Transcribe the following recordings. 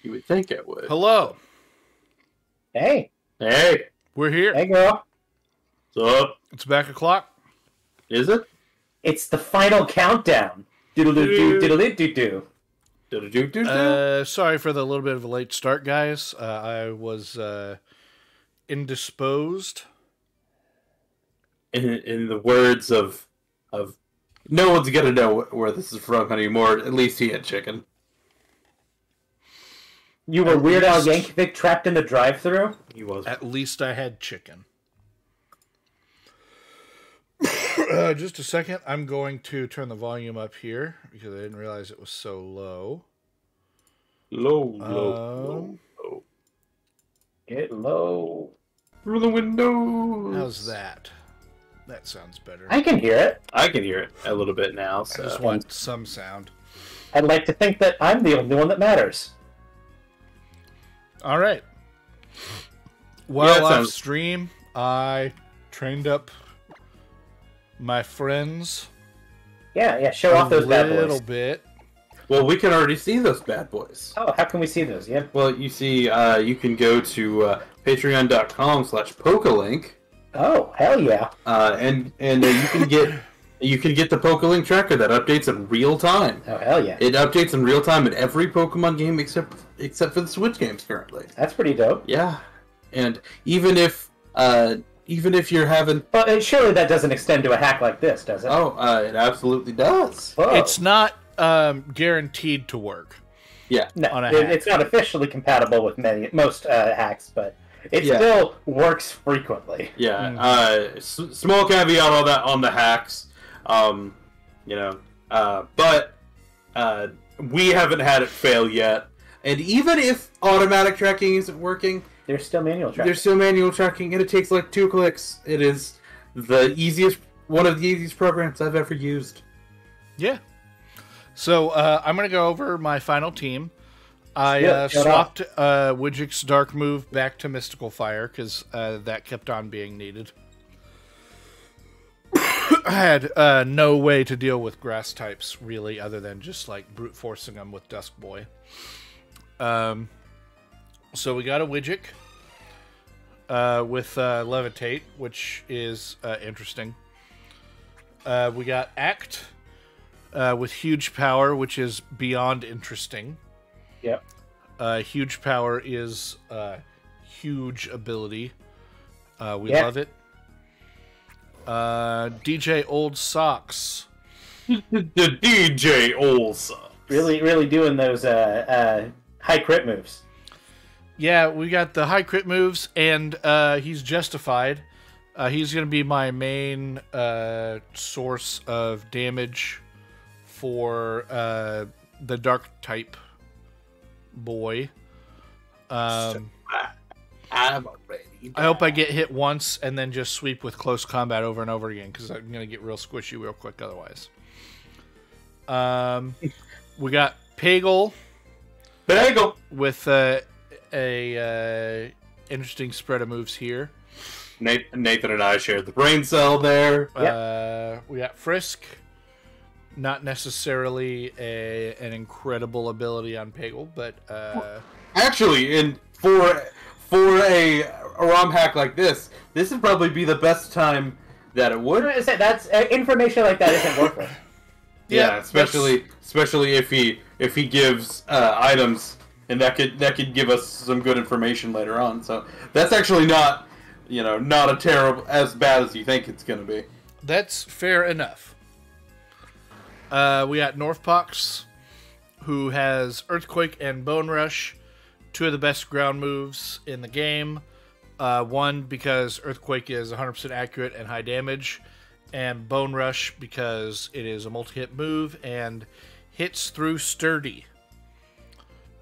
You would think it would. Hello. Hey. Hey. We're here. Hey, girl. What's up? It's back o'clock. Is it? It's the final countdown. Doodle-doo-doo, doodle-doo-doo-doo. Do-do-do-do-do. Sorry for the little bit of a late start, guys. I was indisposed. In the words of no one's gonna know where this is from anymore. At least he had chicken. You were Weird Al Yankovic trapped in the drive-thru? He was. At least I had chicken. Just a second. I'm going to turn the volume up here because I didn't realize it was so low. Low. Get low. Through the windows. How's that? That sounds better. I can hear it. I can hear it a little bit now. I So. just want some sound. I'd like to think that I'm the only one that matters. All right. While off sounds... stream, I trained up my friends. Yeah. Show off those bad a boys. little bit. Well, we can already see those bad boys. Oh, how can we see those? Yeah. Well, you see, you can go to patreon.com/Pokalink. Oh, hell yeah. And you can get the Pokalink tracker that updates in real time. Oh, hell yeah. It updates in real time in every Pokemon game except for the Switch games currently. That's pretty dope. Yeah, and even if you're having, But surely that doesn't extend to a hack like this, does it? it absolutely does. Whoa. It's not guaranteed to work. Yeah, No, on a hack. it's not officially compatible with most hacks, but it still works frequently. yeah. Small caveat on the hacks, but we haven't had it fail yet. And even if automatic tracking isn't working, There's still manual tracking. there's still manual tracking, and it takes like 2 clicks. It is one of the easiest programs I've ever used. Yeah. So I'm going to go over my final team. I Yeah, shut swapped Widget's Dark move back to Mystical Fire because that kept on being needed. I had no way to deal with grass types, really, other than just like brute forcing them with Dusk Boy. So we got a Widget with Levitate, which is interesting. We got Act with Huge Power, which is beyond interesting. Yep. Huge Power is huge ability. We Yeah. love it. DJ Old Socks. The DJ Olsa. Really doing those high crit moves. Yeah, we got the high crit moves, and he's justified. He's going to be my main source of damage for the Dark type boy. I'm ready. I hope I get hit once and then just sweep with close combat over and over again, because I'm going to get real squishy real quick otherwise. We got Pagel with a interesting spread of moves here. Nathan and I shared the brain cell there. We got Frisk. Not necessarily an incredible ability on Pagel, but Actually, for a ROM hack like this would probably be the best time that it would. That's information like that isn't worthless. Yeah, especially if he gives items, and that could give us some good information later on. So that's actually not a terrible, as bad as you think it's going to be. That's fair enough. We got Northpox, who has Earthquake and Bone Rush, 2 of the best ground moves in the game. One, because Earthquake is 100% accurate and high damage, and Bone Rush because it is a multi-hit move and hits through Sturdy.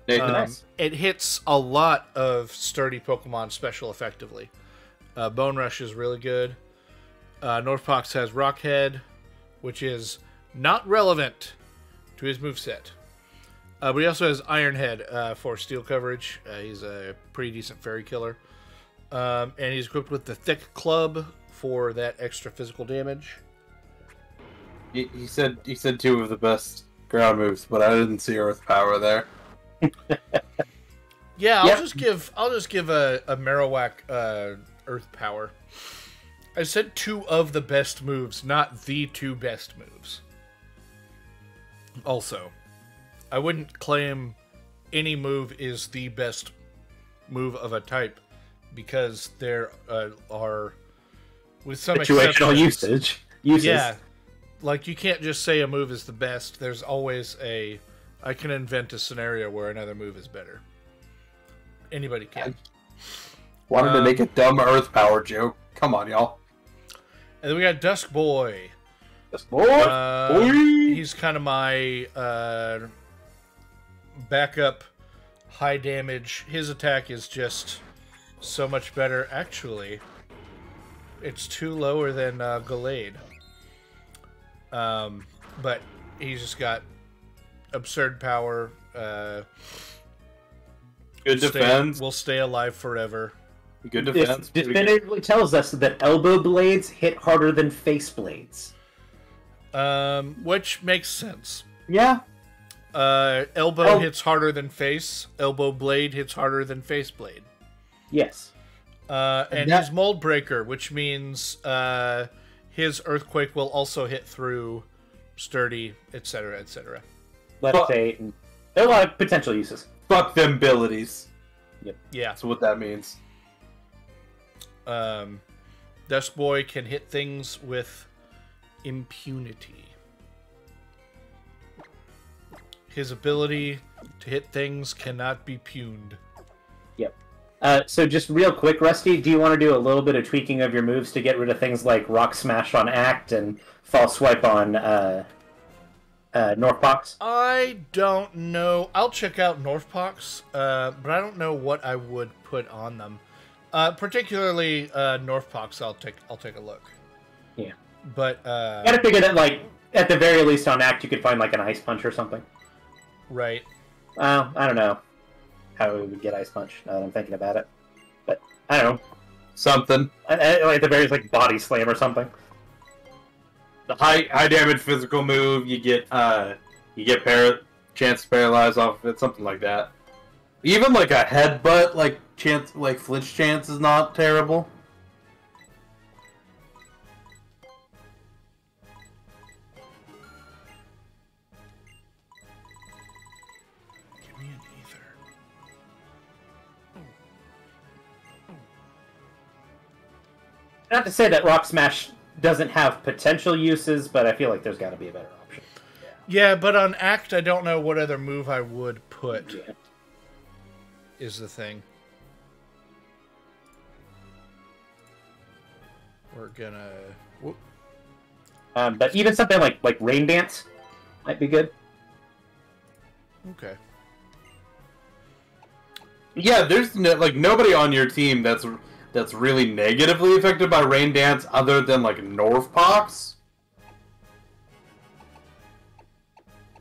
Nice. It hits a lot of Sturdy Pokemon special effectively. Bone Rush is really good. Northpox has Rockhead, which is not relevant to his moveset. But he also has Ironhead for steel coverage. He's a pretty decent fairy killer. And he's equipped with the Thick Club for that extra physical damage. He said 2 of the best ground moves, but I didn't see Earth Power there. Yeah, I'll Yep. just give a Marowak Earth Power. I said 2 of the best moves, not the 2 best moves. Also, I wouldn't claim any move is the best move of a type because there are, with some Situational exceptions, uses. Yeah, like you can't just say a move is the best. There's always I can invent a scenario where another move is better. Anybody can. Wanted to make a dumb Earth Power joke. Come on, y'all. And then we got Dusk Boy. He's kind of my backup high damage. His attack is just so much better. Actually, it's 2 lower than Gallade. But he's just got absurd power. Good defense. Will stay alive forever. Good defense. This definitively tells us that elbow blades hit harder than face blades. Which makes sense. Yeah. Elbow hits harder than face. Elbow blade hits harder than face blade. Yes. And he's Mold Breaker, which means his Earthquake will also hit through Sturdy, etc., etc. Left eight. And there are a lot of potential uses. Fuck them abilities. Yep. Yeah. That's what that means. Dusk Boy can hit things with impunity. His ability to hit things cannot be puned. Yep. So just real quick, Rusty, do you want to do a little bit of tweaking of your moves to get rid of things like Rock Smash on Act and False Swipe on Northbox? I don't know. I'll check out Northbox, but I don't know what I would put on them. Particularly Northbox, I'll take a look. Yeah. But you gotta figure that, like, at the very least on Act, you could find like an Ice Punch or something. Right. I don't know how we would get Ice Punch now that I'm thinking about it, but I don't know. Something. At the very least, like Body Slam or something. The high damage physical move, you get chance to paralyze off of it, something like that. Even like a headbutt, like flinch chance is not terrible. Give me an ether. Not to say that Rock Smash doesn't have potential uses, but I feel like there's got to be a better option. Yeah, but on Act, I don't know what other move I would put. Yeah. Is the thing. We're gonna. Whoop. But even something like Rain Dance might be good. Okay. Yeah, there's nobody on your team that's really negatively affected by Rain Dance other than like Northbox.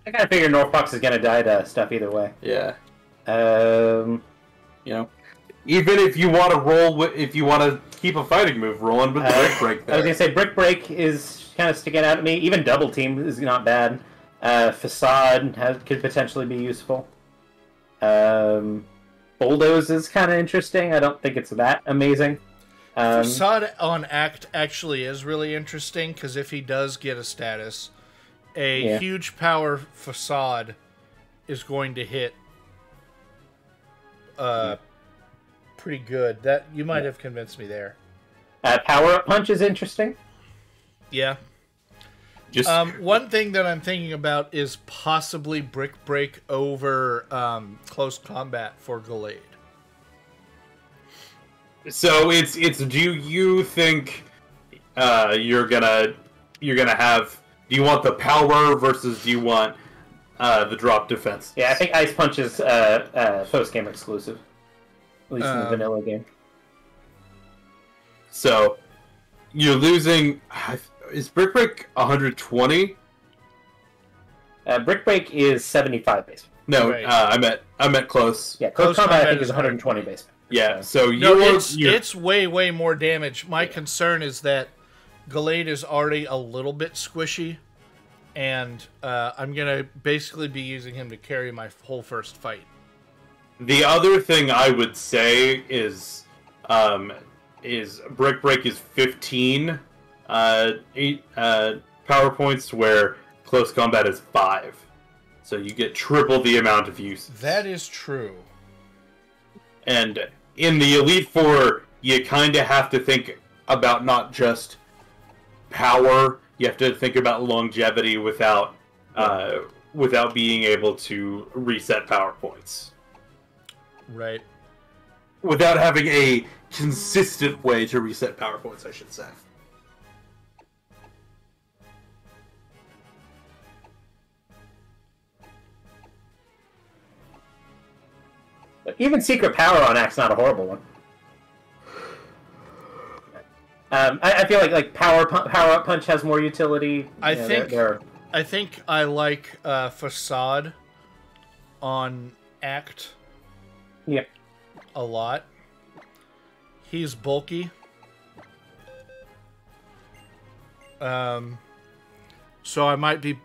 I kind of figure Northbox is going to die to stuff either way. Yeah. You know, even if you want to if you want to keep a fighting move rolling with Brick Break there. I was going to say Brick Break is kind of sticking out at me. Even Double Team is not bad. Facade could potentially be useful. Bulldoze is kind of interesting. I don't think it's that amazing. Facade on Act actually is really interesting because if he does get a status, huge power Facade is going to hit pretty good. That you might have convinced me there. Power Up Punch is interesting. Yeah. Just one thing that I'm thinking about is possibly Brick Break over Close Combat for Gallade. So it's do you think you're gonna have, do you want the power versus do you want the drop defense? Yeah, I think Ice Punch is post game exclusive, at least in the vanilla game. So you're losing. Is Brick Break 120? Brick Break is 75 base. No, Right. I meant close. Yeah, Close Combat I Combat think is is 120 base. Yeah, so it's way more damage. My concern is that Gallade is already a little bit squishy, and I'm gonna basically be using him to carry my whole first fight. The other thing I would say is Brick Break is 15 power points, where Close Combat is 5. So you get triple the amount of use. That is true. And in the Elite Four, you kind of have to think about not just power. You have to think about longevity without being able to reset power points. Right. Without having a consistent way to reset power points, I should say. But even Secret Power on Act's not a horrible one. I feel like Power Up Punch has more utility. I think I like Facade on Act. Yep. A lot. He's bulky. So I might be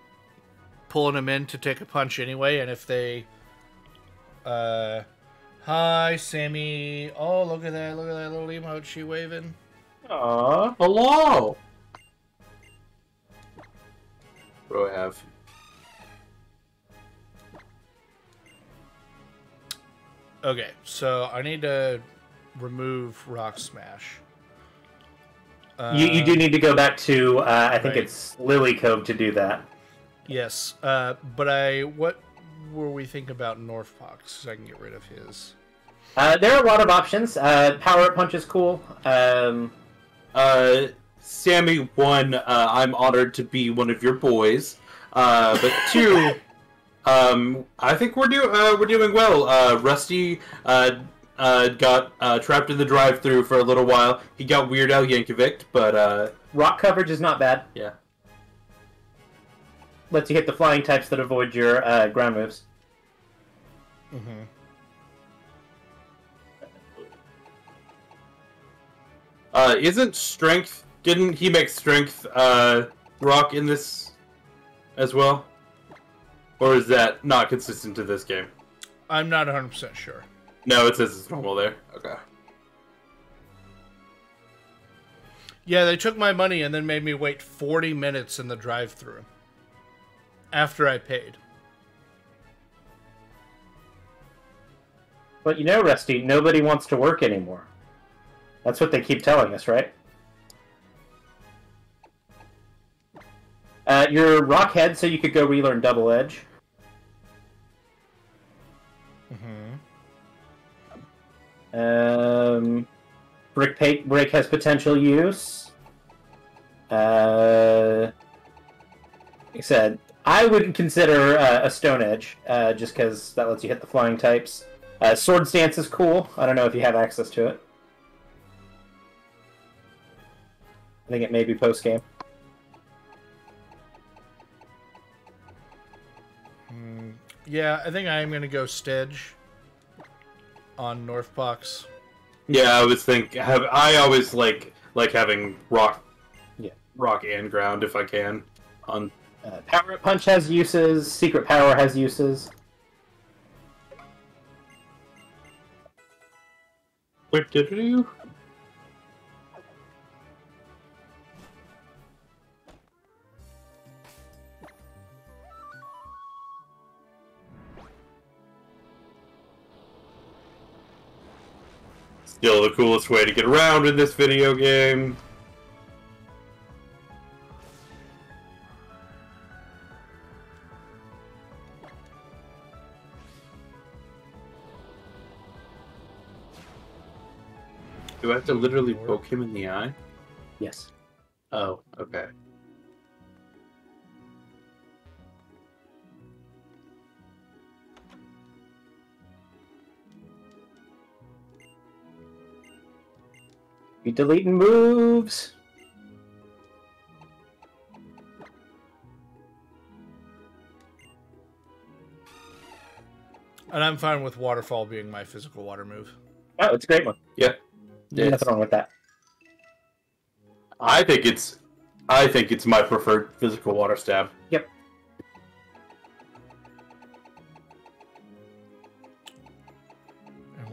pulling him in to take a punch anyway, and if they... hi, Sammy. Oh, look at that little emote she waving. Aww. Hello! What do I have? Okay, so I need to remove Rock Smash. You do need to go back to, I think right. it's Lily Cove to do that. Yes, but what were we thinking about Northpox, so I can get rid of his? There are a lot of options. Power Up Punch is cool. Sammy, 1, I'm honored to be one of your boys. But 2, I think we're doing well. Rusty got trapped in the drive-thru for a little while. He got Weird Al Yankovic, but Rock coverage is not bad. yeah. Lets you hit the flying types that avoid your ground moves. Mm-hmm. Isn't Strength... Didn't he make Strength Rock in this as well? Or is that not consistent to this game? I'm not 100% sure. No, it says it's normal there. Okay. Yeah, they took my money and then made me wait 40 minutes in the drive-thru after I paid. But you know, Rusty, nobody wants to work anymore. That's what they keep telling us, right? You're Rockhead, so you could go relearn Double Edge. Mm-hmm. Break has potential use. Like I said, I wouldn't consider a Stone Edge, just because that lets you hit the flying types. Sword Stance is cool. I don't know if you have access to it. I think it may be post-game. Yeah, I think I am going to go Stedge on Northpox. Yeah, I was I always like having rock, yeah, rock and ground if I can. On Power Up Punch has uses. Secret Power has uses. What did it do? Still the coolest way to get around in this video game. Do I have to literally poke him in the eye? Yes. Oh, okay. You deleting moves. And I'm fine with Waterfall being my physical water move. Oh, it's a great one. Yeah. Nothing wrong with that. I think it's my preferred physical water stab.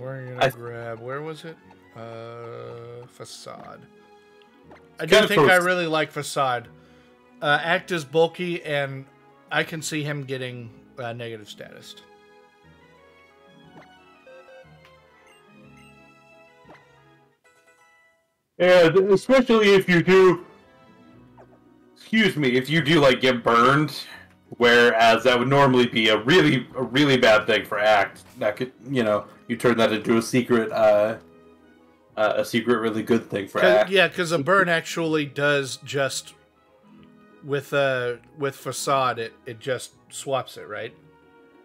we're gonna grab. Where was it? Facade. I do think I really like Facade. Act is bulky, and I can see him getting negative status. Yeah, especially if you do. Excuse me, if you do like get burned, whereas that would normally be a really bad thing for Act. That could, you turn that into a secret really good thing for Act. Yeah, because a burn actually does just with Facade, it just swaps it, right?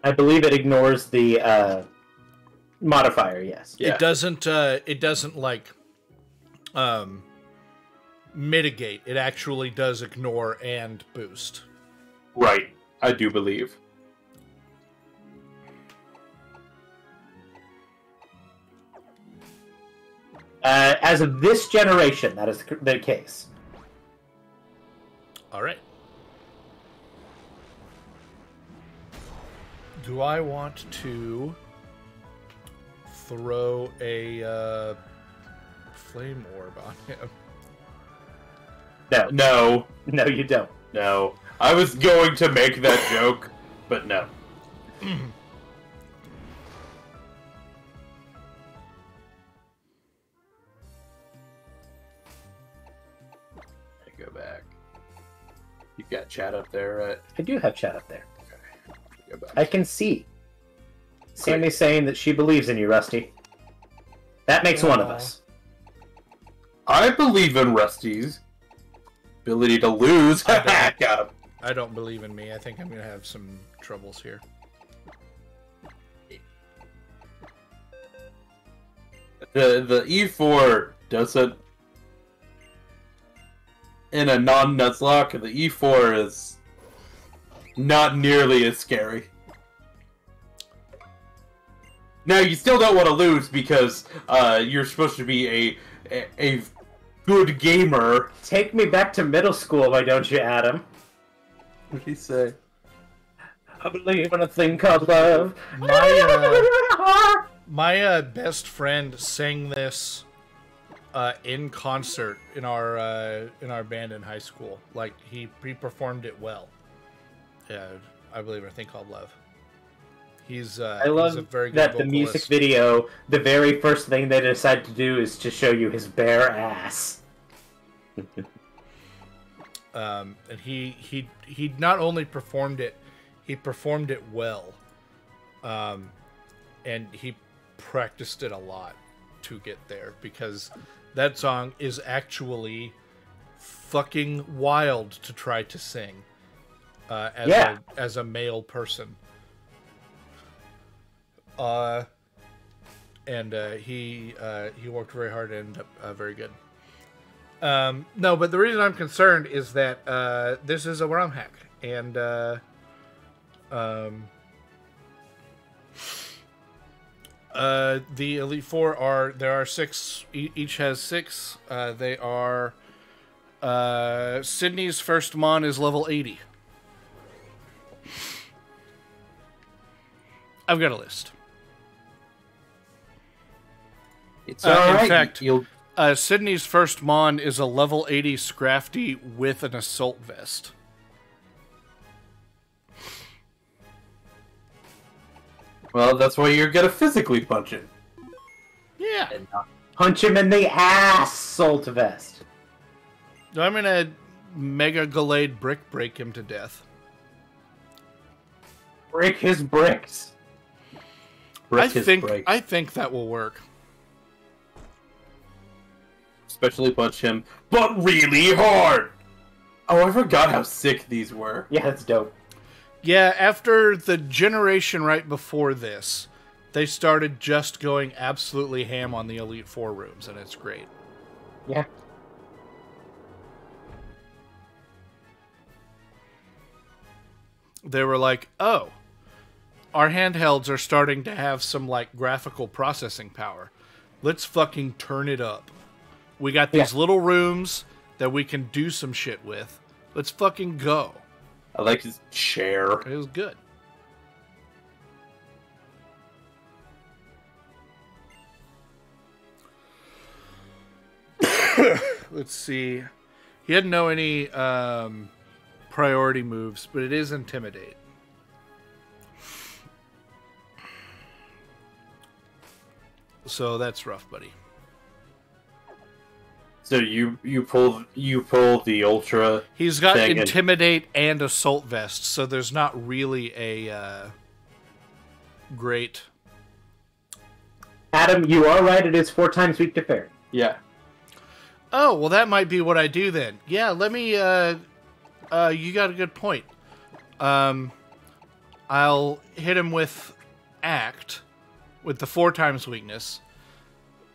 I believe it ignores the modifier. Yes. Yeah. It doesn't like mitigate. It actually does ignore and boost. Right. I do believe. As of this generation, that is the case. All right. Do I want to throw a flame orb on him? No, you don't. No. I was going to make that joke, but no. Go back. You got chat up there, right? I do have chat up there. Okay. Go back. I can see Sammy saying that she believes in you, Rusty. That makes one of us. I believe in Rusty's ability to lose. Got him. I don't believe in me. I think I'm going to have some troubles here. The E4 doesn't... In a non-Nuzlocke, the E4 is not nearly as scary. Now, you still don't want to lose because you're supposed to be a good gamer. Take me back to middle school, why don't you, Adam? What did he say? I believe in a thing called love. My best friend sang this in concert in our band in high school. Like he performed it well. Yeah, I believe in a thing called love. I love a very good that vocalist. The music video, the very first thing they decide to do is to show you his bare ass. And he not only performed it, he performed it well. And he practiced it a lot to get there because that song is actually fucking wild to try to sing as a male person. He worked very hard and ended up very good. No, but the reason I'm concerned is that this is a ROM hack, and the Elite Four there are 6. Each has 6. They are Sydney's first Mon is level 80. I've got a list. It's alright. In fact, Sydney's first Mon is a level 80 Scrafty with an assault vest. Well, that's why you're gonna physically punch him. Yeah. And punch him in the ass, assault vest. I'm gonna Mega Gallade break him to death. Break his bricks. I think that will work. Especially punch him, but really hard! Oh, I forgot how sick these were. Yeah, that's dope. Yeah, after the generation right before this, they started just going absolutely ham on the Elite Four rooms, and it's great. Yeah. They were like, oh, our handhelds are starting to have some, like, graphical processing power. Let's fucking turn it up. We got these little rooms that we can do some shit with. Let's fucking go. I like his chair. It was good. let's see. He didn't know any priority moves, but it is Intimidate. So that's rough, buddy. So you pull the Ultra. He's got Intimidate and Assault Vest, so there's not really a great... Adam, you are right. It is 4 times weak to fairy. Yeah. Oh, well, that might be what I do then. Yeah, let me... you got a good point. I'll hit him with Act, with the 4 times weakness,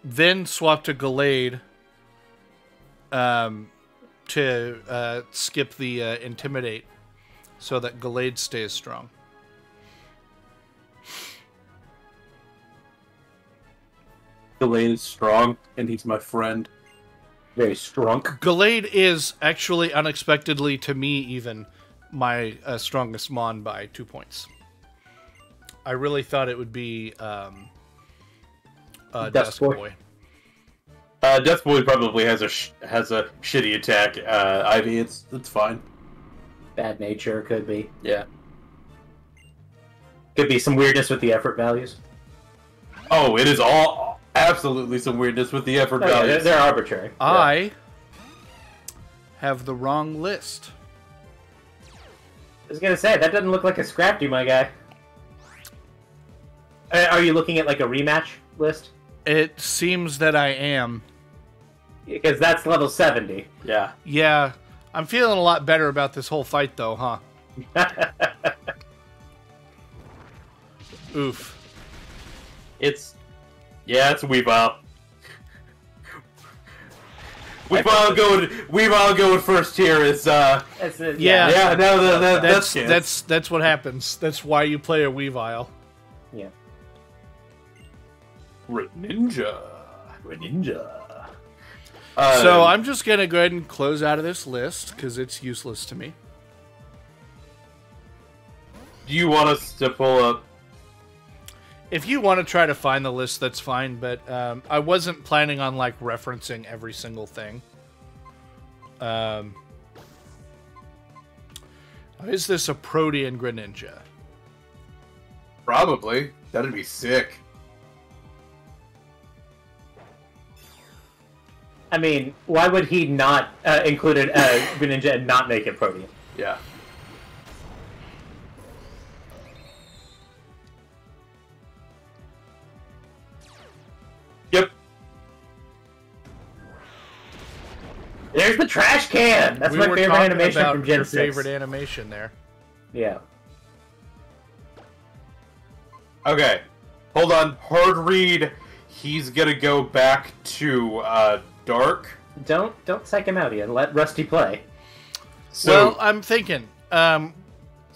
then swap to Gallade to skip the Intimidate so that Gallade stays strong. Gallade is strong, and he's my friend. Very strong. Gallade is actually, unexpectedly to me even, my strongest Mon by 2 points. I really thought it would be Dusk Boy. Death Boy probably has a shitty attack. Ivy, it's fine. Bad nature, could be. Yeah. Could be some weirdness with the effort values. Oh, it is all absolutely some weirdness with the effort values. Yeah, they're arbitrary. I have the wrong list. I was gonna say, that doesn't look like a Scrafty, my guy. Are you looking at like a rematch list? It seems that I am. Because that's level 70. Yeah. Yeah. I'm feeling a lot better about this whole fight, though, huh? Oof. It's Weavile. Weavile going first here is Yeah. No, that's what happens. That's why you play a Weavile. Yeah. Greninja. So I'm just going to go ahead and close out of this list, because it's useless to me. Do you want us to pull up? If you want to try to find the list, that's fine, but I wasn't planning on, like, referencing every single thing. Is this a Protean Greninja? Probably. That'd be sick. I mean, why would he not include a Greninja and not make it Protean? Yeah. Yep. There's the trash can! That's my favorite animation from Gen 6. Favorite animation there. Yeah. Okay. Hold on. Hard read. He's gonna go back to Dark. Don't psych him out, Ian. Let Rusty play. So, well, I'm thinking. I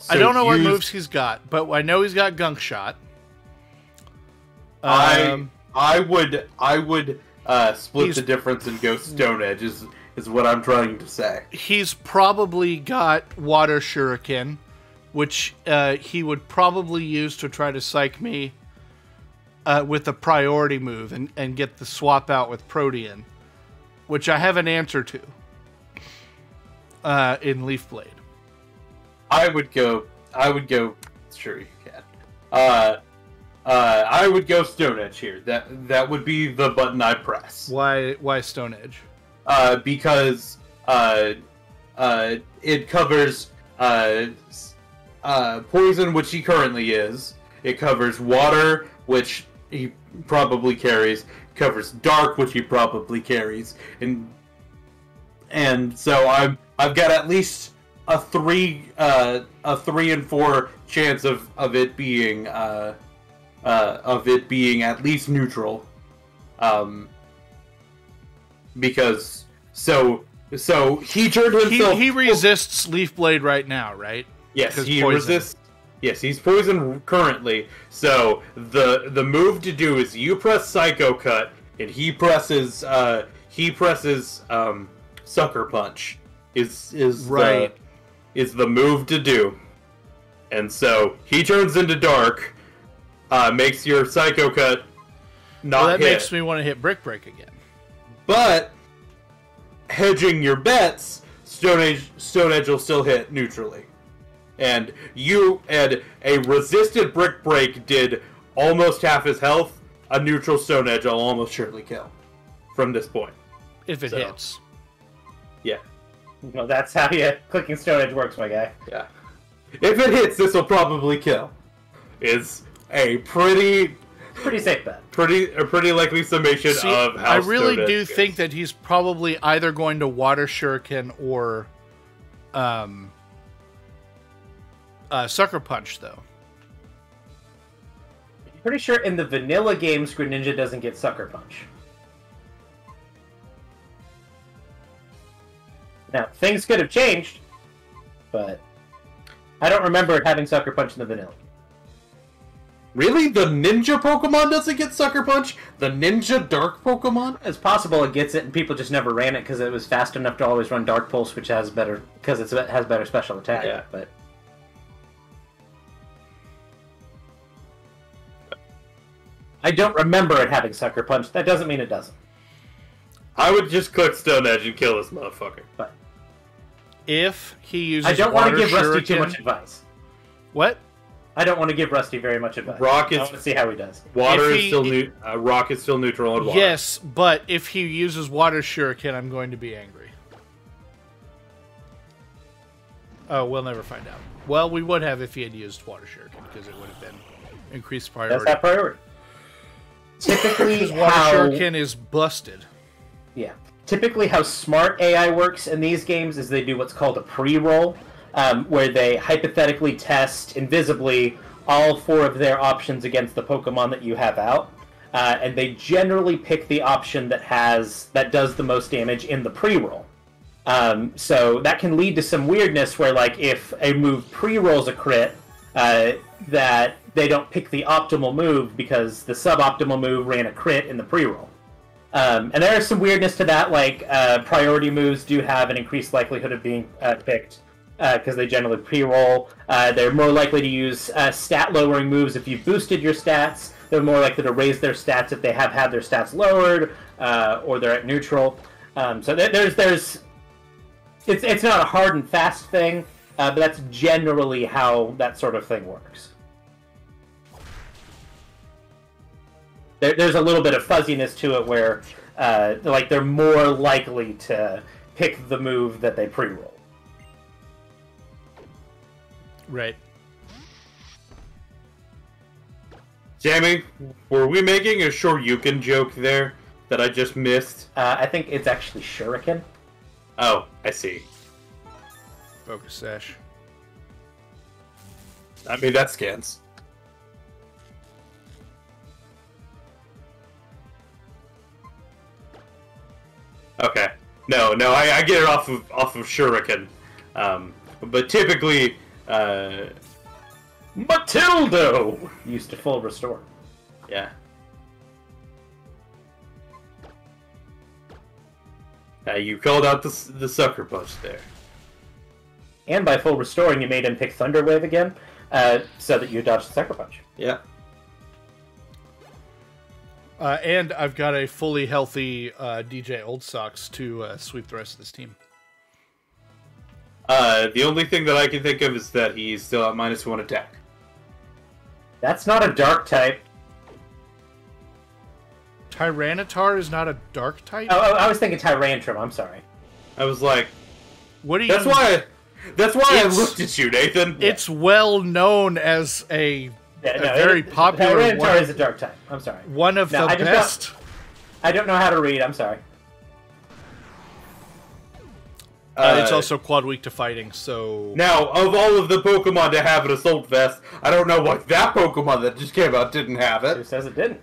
don't know what moves he's got, but I know he's got Gunk Shot. I would split the difference and go Stone Edge is what I'm trying to say. He's probably got Water Shuriken, which he would probably use to try to psych me with a priority move and get the swap out with Protean, which I have an answer to in Leaf Blade. I would go. Sure, you can. I would go Stone Edge here. That would be the button I press. Why Stone Edge? Because it covers poison, which he currently is. It covers water, which he probably carries. Covers dark, which he probably carries, and so I've got at least a 3 and 4 chance of it being at least neutral, because so he turned himself. He resists Leaf Blade right now, right? Yes, he resists. Yes, he's poisoned currently. So the move to do is you press Psycho Cut, and he presses Sucker Punch. Is right. Is the move to do, and so he turns into Dark, makes your Psycho Cut not well, that hit. makes me want to hit Brick Break again. But hedging your bets, Stone Edge will still hit neutrally. And a resisted Brick Break did almost half his health. A neutral Stone Edge will almost surely kill from this point. If it hits. Yeah. Well, that's how clicking Stone Edge works, my guy. Yeah. If it hits, this will probably kill. Is a pretty safe bet. A pretty likely summation of how I really Stone Edge do goes. think that he's probably either going to Water Shuriken or Sucker Punch, though. I'm pretty sure in the vanilla games, Greninja doesn't get Sucker Punch. Now, things could have changed, but I don't remember it having Sucker Punch in the vanilla. Really? The Ninja Pokemon doesn't get Sucker Punch? The Ninja Dark Pokemon? It's possible it gets it, and people just never ran it because it was fast enough to always run Dark Pulse, which has better special attack. Yeah. But I don't remember it having Sucker Punch. That doesn't mean it doesn't. I would just click Stone Edge and kill this motherfucker. But If he uses I don't want to Water give Rusty too Shuriken- much advice. What? I don't want to give Rusty very much advice. Rock I is- want to see how he does. Water If is he- still Rock is still neutral on water. Yes, but if he uses Water Shuriken, I'm going to be angry. Oh, we'll never find out. Well, we would have if he had used Water Shuriken, because it would have been increased That's priority. that priority. Typically, Because Water how Shuriken is busted. Yeah. Typically, how smart AI works in these games is they do what's called a pre-roll, where they hypothetically test invisibly all 4 of their options against the Pokemon that you have out, and they generally pick the option that does the most damage in the pre-roll. So that can lead to some weirdness where, like, if a move pre-rolls a crit, that they don't pick the optimal move because the suboptimal move ran a crit in the pre-roll. And there is some weirdness to that, like priority moves do have an increased likelihood of being picked because they generally pre-roll. They're more likely to use stat-lowering moves if you've boosted your stats. They're more likely to raise their stats if they have had their stats lowered or they're at neutral. So it's not a hard and fast thing, but that's generally how that sort of thing works. There's a little bit of fuzziness to it where they're more likely to pick the move that they pre-roll. Right. Jamie, were we making a Shoryuken joke there that I just missed? I think it's actually Shuriken. Oh, I see. Focus Sash. I mean, that scans. Okay. No, I get it off of Shuriken. But typically, Matildo used to full restore. yeah. You called out the Sucker Punch there. And by full restoring, you made him pick Thunder Wave again, so that you dodged the Sucker Punch. Yeah. And I've got a fully healthy DJ Old Socks to sweep the rest of this team. The only thing that I can think of is that he's still at -1 attack. That's not a dark type. Tyranitar is not a dark type? Oh, I was thinking Tyrantrum. I'm sorry. I was like, What do you? that's why I It's- looked at you, Nathan. It's well known as a very popular Tyranitar one. is a dark type. I'm sorry. One of No, the I just best. I don't know how to read. I'm sorry. It's also quad weak to fighting, so Now, of all of the Pokemon to have an Assault Vest, I don't know why that Pokemon that just came out didn't have Who it. says it didn't?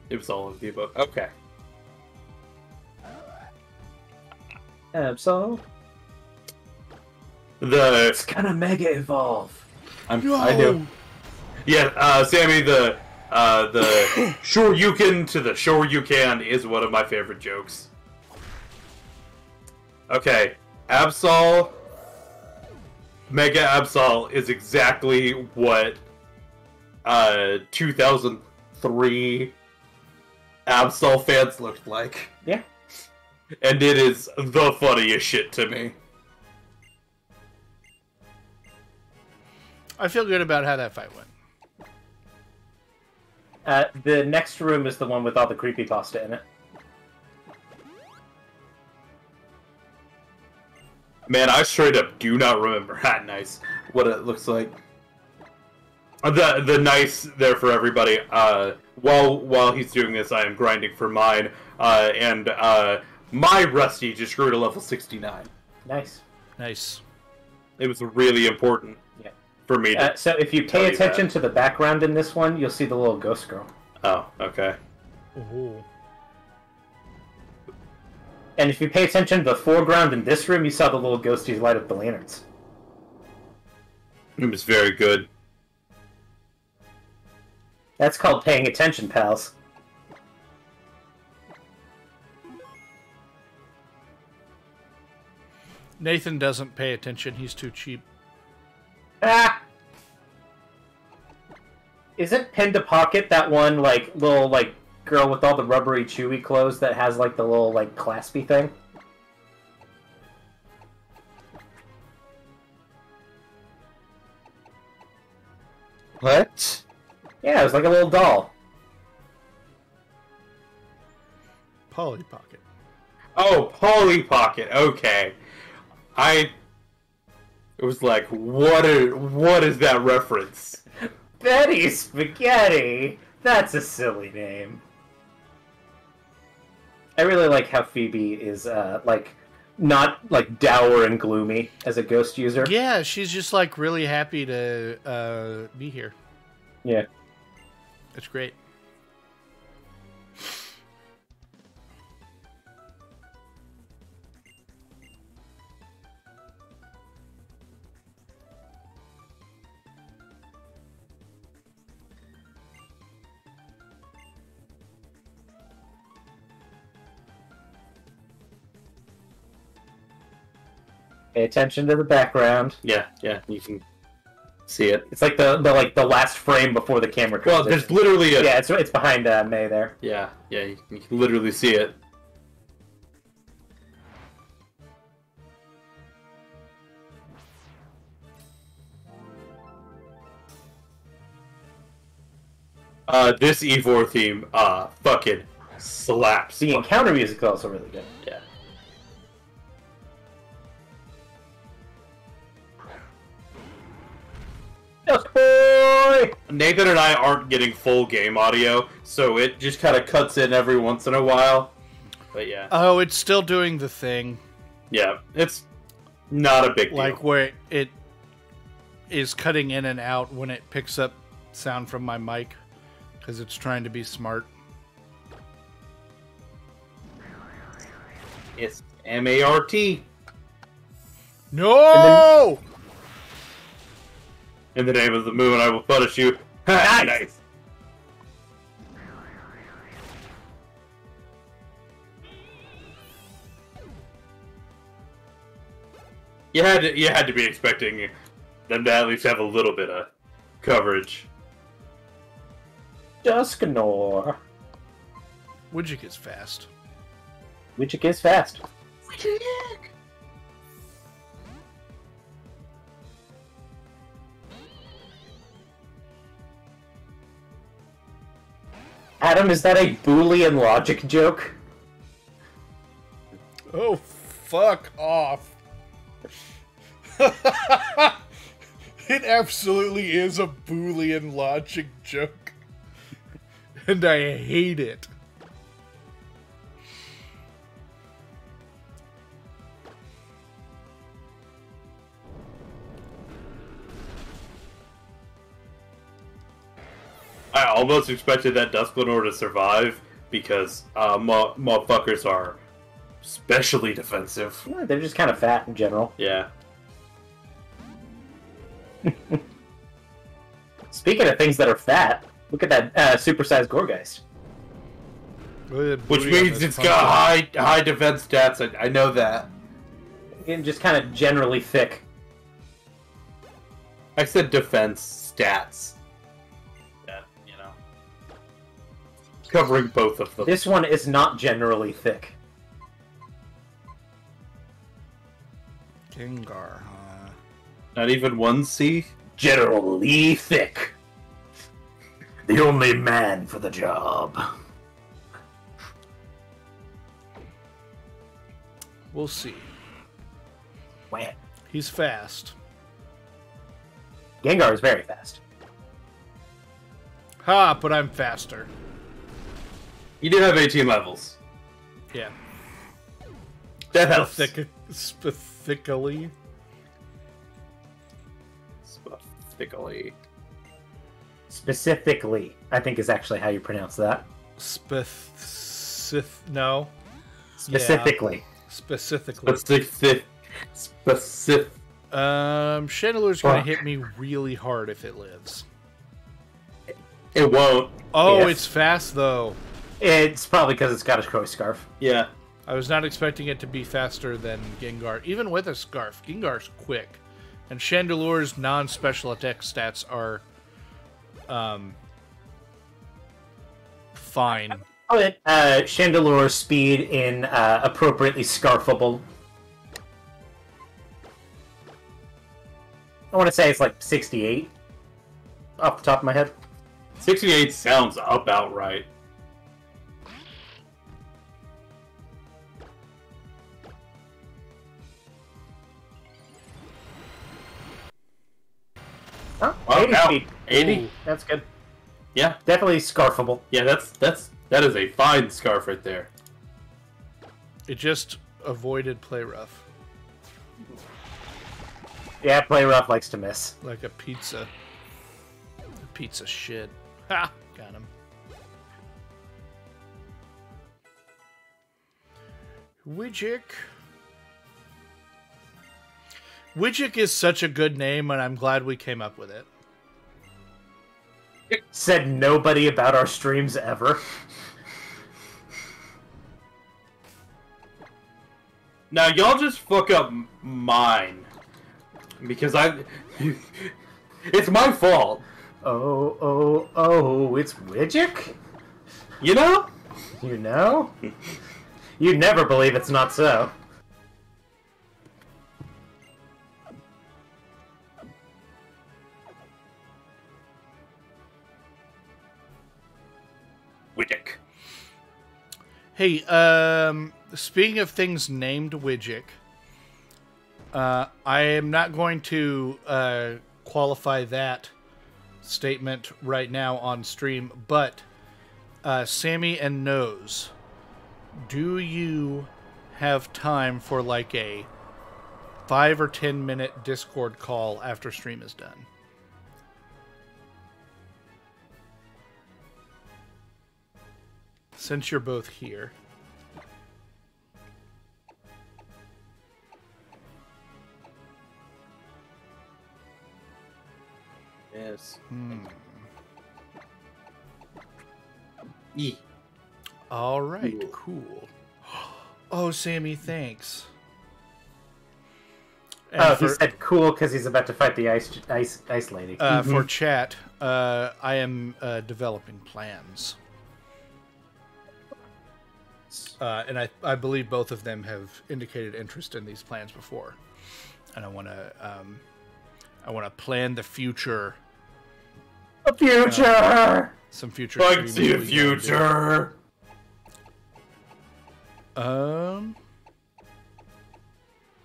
It was all of the above. Okay. So The it's gonna Mega Evolve. I know. Yeah, Sammy, the Shoryuken to the Shoryuken is one of my favorite jokes. Okay, Absol, Mega Absol is exactly what 2003 Absol fans looked like. Yeah. And it is the funniest shit to me. I feel good about how that fight went. The next room is the one with all the creepypasta in it. Man, I straight up do not remember that nice what it looks like. The nice there for everybody. While he's doing this, I am grinding for mine, and my Rusty just grew to level 69. Nice. Nice. It was really important for me to so if you pay attention to the background in this one, you'll see the little ghost girl. Oh, okay. Ooh. And if you pay attention to the foreground in this room, you saw the little ghosties light up the lanterns. It was very good. That's called paying attention, pals. Nathan doesn't pay attention. He's too cheap. Ah! Isn't Pin to Pocket that one, like, little, like, girl with all the rubbery, chewy clothes that has, like, the little, like, claspy thing? What? Yeah, it was like a little doll. Polly Pocket. Oh, Polly Pocket. Okay. It was like, what is that reference? Betty Spaghetti! That's a silly name. I really like how Phoebe is, like, not, like, dour and gloomy as a ghost user. Yeah, she's just, like, really happy to be here. Yeah. It's great. Pay attention to the background. Yeah, you can see it. It's like the last frame before the camera Well, transitions. there's literally a... Yeah, it's behind May there. Yeah, you can literally see it. This E4 theme, fucking slaps. The encounter music is also really good. Yeah. Dusk boy! Nathan and I aren't getting full game audio, so it just kind of cuts in every once in a while. But yeah. Oh, it's still doing the thing. Yeah, it's not a big deal. Like where it is cutting in and out when it picks up sound from my mic. Because it's trying to be smart. It's M-A-R-T. No! In the name of the moon, I will punish you. Nice. You had to be expecting them to at least have a little bit of coverage. Dusknor. Widget is fast. Widget is fast. Adam, is that a Boolean logic joke? Oh, fuck off. It absolutely is a Boolean logic joke. And I hate it. I almost expected that Dusklenor to survive because motherfuckers are especially defensive. Yeah, they're just kind of fat in general. Yeah. Speaking of things that are fat, look at that supersized Gorgeist. Which means it's got high defense stats. I know that. And just kind of generally thick. I said defense stats. Yeah, you know. Covering both of them. This one is not generally thick. Gengar, huh? Not even one C? General Lee Thick. The only man for the job. We'll see. Wham. He's fast. Gengar is very fast. Ha, but I'm faster. You do have 18 levels. Yeah. That helps. Specifically. Specifically, I think is actually how you pronounce that. No. Specifically. Yeah. Specifically. Specific. Chandelure's gonna hit me really hard if it lives. It won't. Oh, Yeah. it's fast though. It's probably because it's got a Crow Scarf. Yeah. I was not expecting it to be faster than Gengar. Even with a Scarf, Gengar's quick. And Chandelure's non-special attack stats are fine. Chandelure's speed in appropriately scarfable. I want to say it's like 68 off the top of my head. 68 sounds about right. Oh, Wow, 80 now, speed. 80? Ooh. That's good. Yeah. Definitely scarfable. Yeah, that is a fine scarf right there. It just avoided Play Rough. Yeah, Play Rough likes to miss. Like a pizza. A pizza shit. Ha! Got him. Widgick. Widgick is such a good name, and I'm glad we came up with it. Said nobody about our streams ever. Now, y'all just fuck up mine. Because it's my fault. Oh, it's Widgick? You know? You know? You never believe it's not so. Widgick. Hey, speaking of things named Widgick, I am not going to qualify that statement right now on stream, but Sammy and Nose, do you have time for like a 5 or 10 minute Discord call after stream is done? Since you're both here. Yes. All right, Cool. cool. Oh, Sammy, thanks. Oh, he said cool because he's about to fight the ice lady. For chat, I am developing plans. And I believe both of them have indicated interest in these plans before, and I want to plan the future. The future. Some future. I streams see the we can future. do.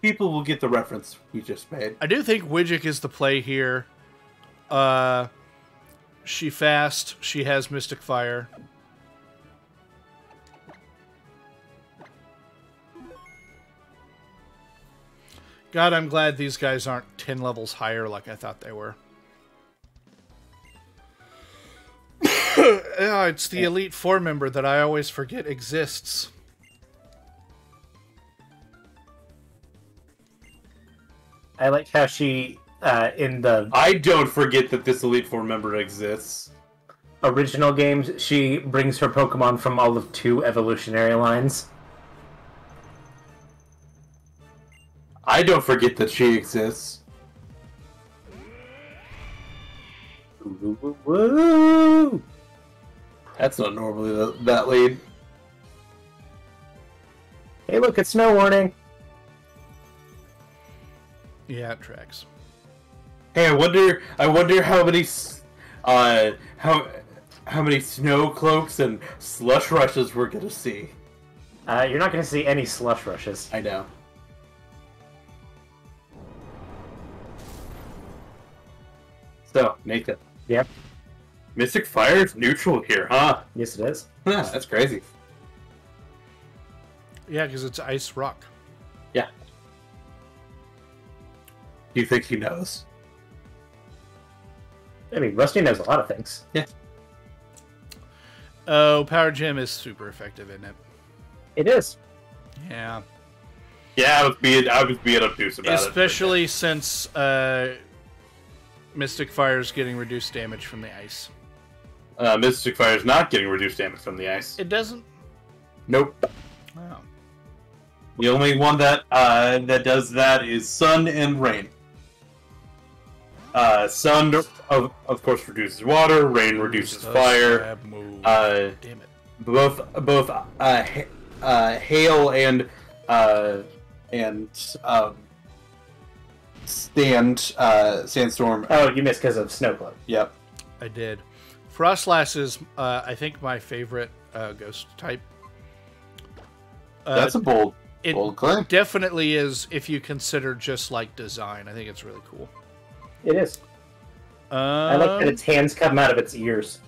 People will get the reference we just made. I do think Widgick is the play here. She fast. She has Mystic Fire. God, I'm glad these guys aren't 10 levels higher like I thought they were. Yeah, it's the Elite Four member that I always forget exists. I like how she, in the I don't forget that this Elite Four member exists. original games, she brings her Pokemon from all of 2 evolutionary lines. I don't forget that she exists. Woo! That's not normally that lead. Hey, look, it's snow warning. Yeah, it tracks. Hey, I wonder how many how many snow cloaks and slush rushes we're gonna see. You're not going to see any slush rushes. I know. So, Nathan. Yep. Mystic Fire is neutral here, huh? Yes, it is. Huh, that's crazy. Yeah, because it's ice rock. Yeah. Do you think he knows? I mean, Rusty knows a lot of things. Yeah. Oh, Power Gem is super effective, isn't it? It is. Yeah. Yeah, I was being obtuse about Especially since Mystic Fire's getting reduced damage from the ice. Mystic Fire is not getting reduced damage from the ice. It doesn't? Nope. Oh. The only one that that does that is Sun and Rain. Sun, of course, reduces water. Rain reduces fire. Damn it. Both hail and sandstorm. Oh, you missed because of Snowcloak. Yep. I did. Frostlass is, I think, my favorite ghost type. That's a bold claim. Definitely is if you consider just like design. I think it's really cool. It is. I like that its hands come out of its ears.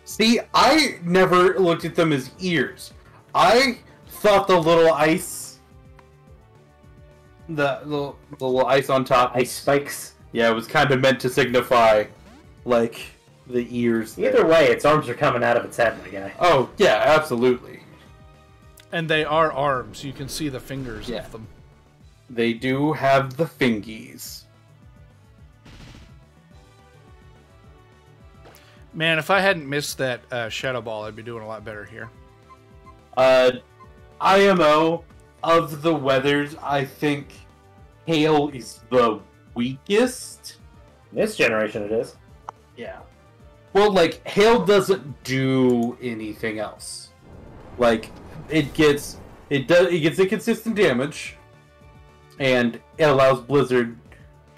See, I never looked at them as ears. I thought the little ice, the little ice on top, Ice spikes. yeah, it was kind of meant to signify, like, the ears. Either way, its arms are coming out of its head, my guy. Oh yeah, absolutely. And they are arms. You can see the fingers Yeah. of them. They do have the fingies. Man, if I hadn't missed that Shadow Ball, I'd be doing a lot better here. IMO of the weathers, I think hail is the weakest. This generation it is. Yeah. Well, like, hail doesn't do anything else. Like, it gets inconsistent damage, and it allows Blizzard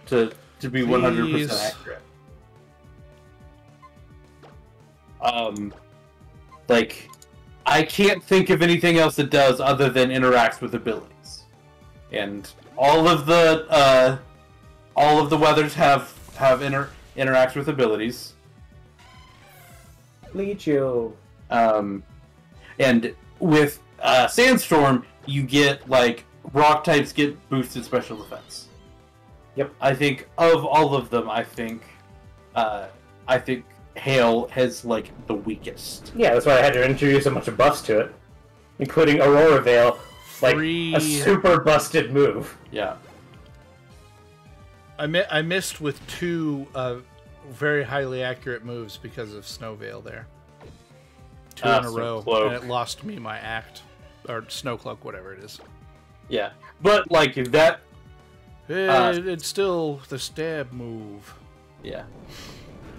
to be 100% accurate. Like, I can't think of anything else it does other than interacts with abilities, and all of the weathers have interacts with abilities. Leechu. And with Sandstorm, you get, like, rock types get boosted special defense. Yep. I think of all of them, I think Hail has, like, the weakest. Yeah, that's why I had to introduce a bunch of buffs to it, including Aurora Veil, like a super busted move. Yeah. I missed with two very highly accurate moves because of Snow Veil there. Two in a row, and it lost me my act. Or Snow Cloak, whatever it is. Yeah. But, like, if that... it's still the stab move. Yeah.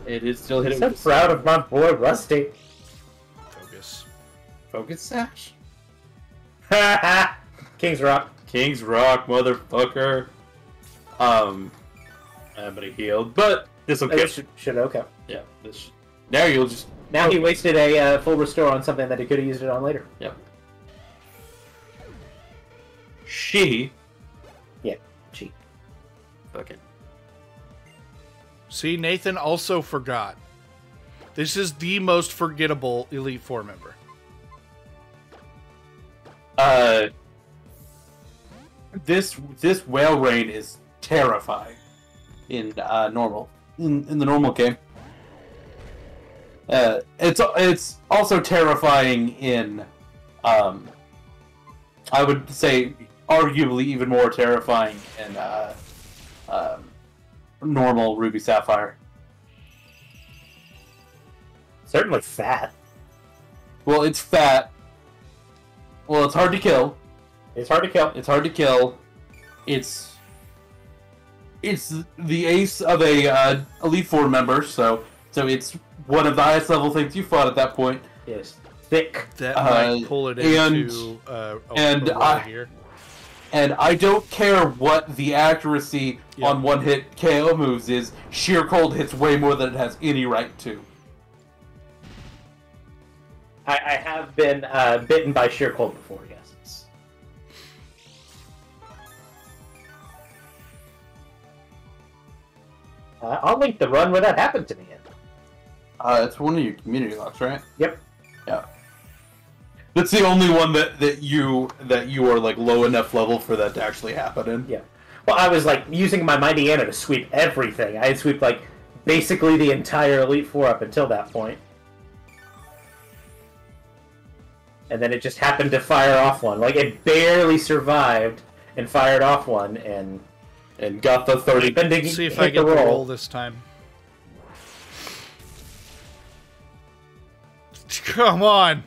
It is still hitting. I'm so proud of my boy Rusty. Focus. Focus sash. King's Rock. King's Rock, motherfucker. But he healed. But this'll kill. Shinoka. Yeah. Now you'll just... Now he wasted a full restore on something that he could have used it on later. Yep. She... Yeah, she. Fucking... See, Nathan also forgot. This is the most forgettable Elite Four member. This Whale Rain is terrifying in normal in the normal game. It's also terrifying in I would say arguably even more terrifying in normal Ruby Sapphire. Certainly fat. Well, it's fat. Well, it's hard to kill. It's hard to kill. It's hard to kill. It's the ace of a Elite Four member, so it's one of the highest level things you fought at that point. It's thick. That might pull it into here. And I don't care what the accuracy on one-hit KO moves is, Sheer Cold hits way more than it has any right to. I have been bitten by Sheer Cold before, yes. I'll link the run where that happened to me in. It's one of your community locks, right? Yep. Yeah. That's the only one that you are like low enough level for that to actually happen in. Yeah. Well, I was like using my Mighty Anna to sweep everything. I had sweeped like basically the entire Elite Four up until that point. And then it just happened to fire off one. Like, it barely survived and fired off one and got the 30. Let's see if I get the roll this time. Come on!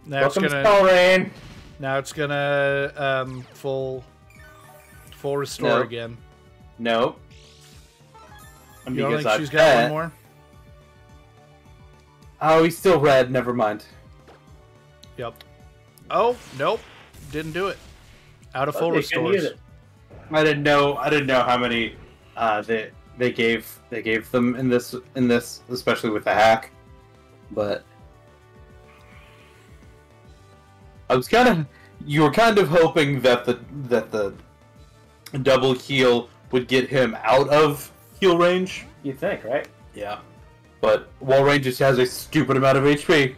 Now Welcome it's gonna. Spell Rain. Now it's gonna full restore again. No. You don't think she's got one more? Oh, he's still red. Never mind. Yep. Oh, nope. Didn't do it. Out of full restores. I didn't know how many they gave them in this, especially with the hack. But you were kind of hoping that the double heal would get him out of heal range. You think, right? Yeah. But wall range just has a stupid amount of HP.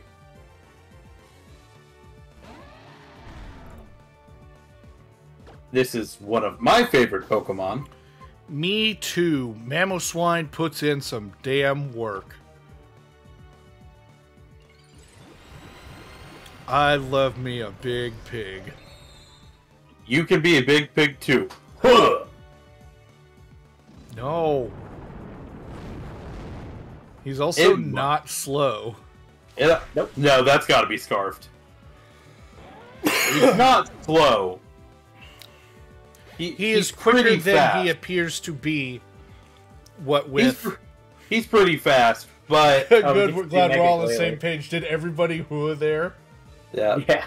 This is one of my favorite Pokemon. Me too. Mamoswine puts in some damn work. I love me a big pig. You can be a big pig too. No. He's also not slow. Nope. No, that's got to be Scarfed. He's not slow. He is quicker than he appears to be. What with? He's pretty fast, but good. We're glad we're all on the same page. Did everybody who there? Yeah. Yeah.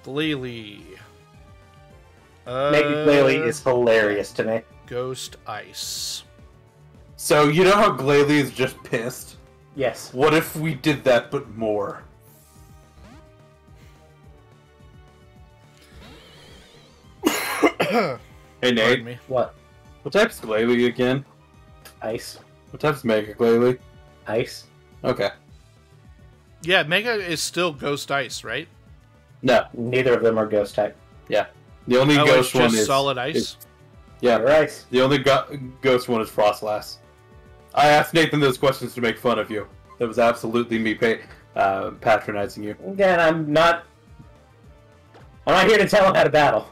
Glalie. Mega Glalie is hilarious to me. Ghost Ice. So you know how Glalie is just pissed? Yes. What if we did that, but more? Hey Nate. Me. What? What type's Glalie again? Ice. What type's Mega Glalie? Ice. Okay. Yeah, Mega is still Ghost Ice, right? No. Neither of them are Ghost type. Yeah. The only Ghost one is Solid Ice. Yeah. Pure Ice. The only Ghost one is Frostlass. I asked Nathan those questions to make fun of you. That was absolutely me patronizing you. Again, I'm not here to tell him how to battle.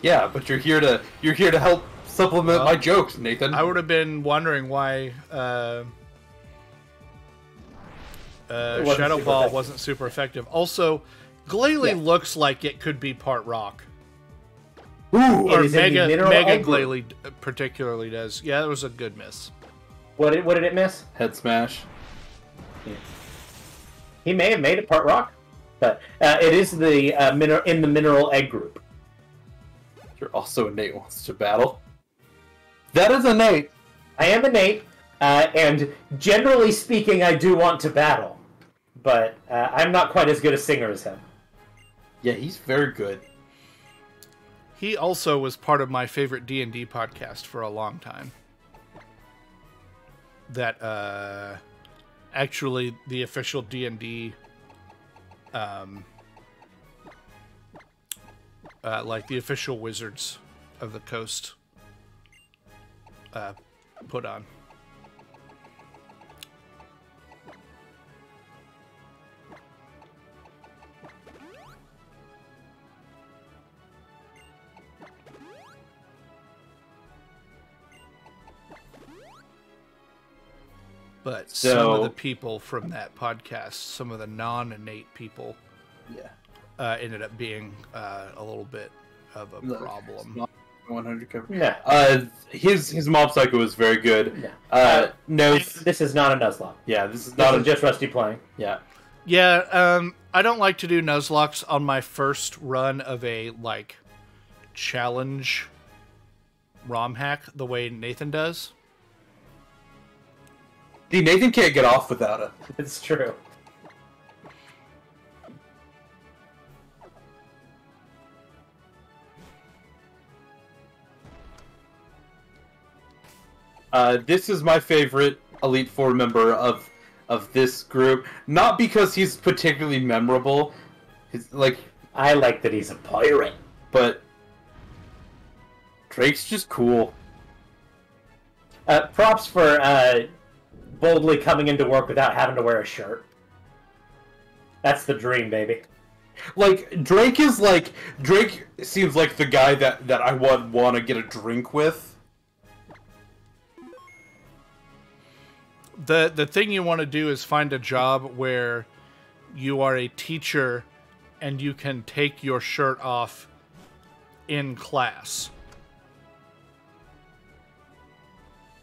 Yeah, but you're here to help supplement my jokes, Nathan. I would have been wondering why Shadow Ball wasn't super effective. Also, Glalie looks like it could be part rock. Ooh, Or Mega Glalie particularly does. Yeah, that was a good miss. What did it miss? Head smash. Yeah. He may have made it part rock, but it is the in the mineral egg group. You're also a Nate wants to battle. That is a Nate. I am a Nate, and generally speaking, I do want to battle, but I'm not quite as good a singer as him. Yeah, he's very good. He also was part of my favorite D&D podcast for a long time. That, actually, the official D&D, like the official Wizards of the Coast, put on. But some of the people from that podcast, some of the non-innate people, ended up being a little bit of a problem. 100 cover. Yeah. His Mob Psycho was very good. Yeah. No, this is not a Nuzlocke. Yeah, this is Not not just Rusty playing. Yeah. Yeah, I don't like to do Nuzlocke on my first run of a, like, challenge ROM hack the way Nathan does. See, Nathan can't get off without it. It's true. This is my favorite Elite Four member of this group. Not because he's particularly memorable. I like that he's a pirate. But Drake's just cool. Props for boldly coming into work without having to wear a shirt. That's the dream, baby. Like, Drake seems like the guy that I would want to get a drink with. The thing you want to do is find a job where you are a teacher and you can take your shirt off in class.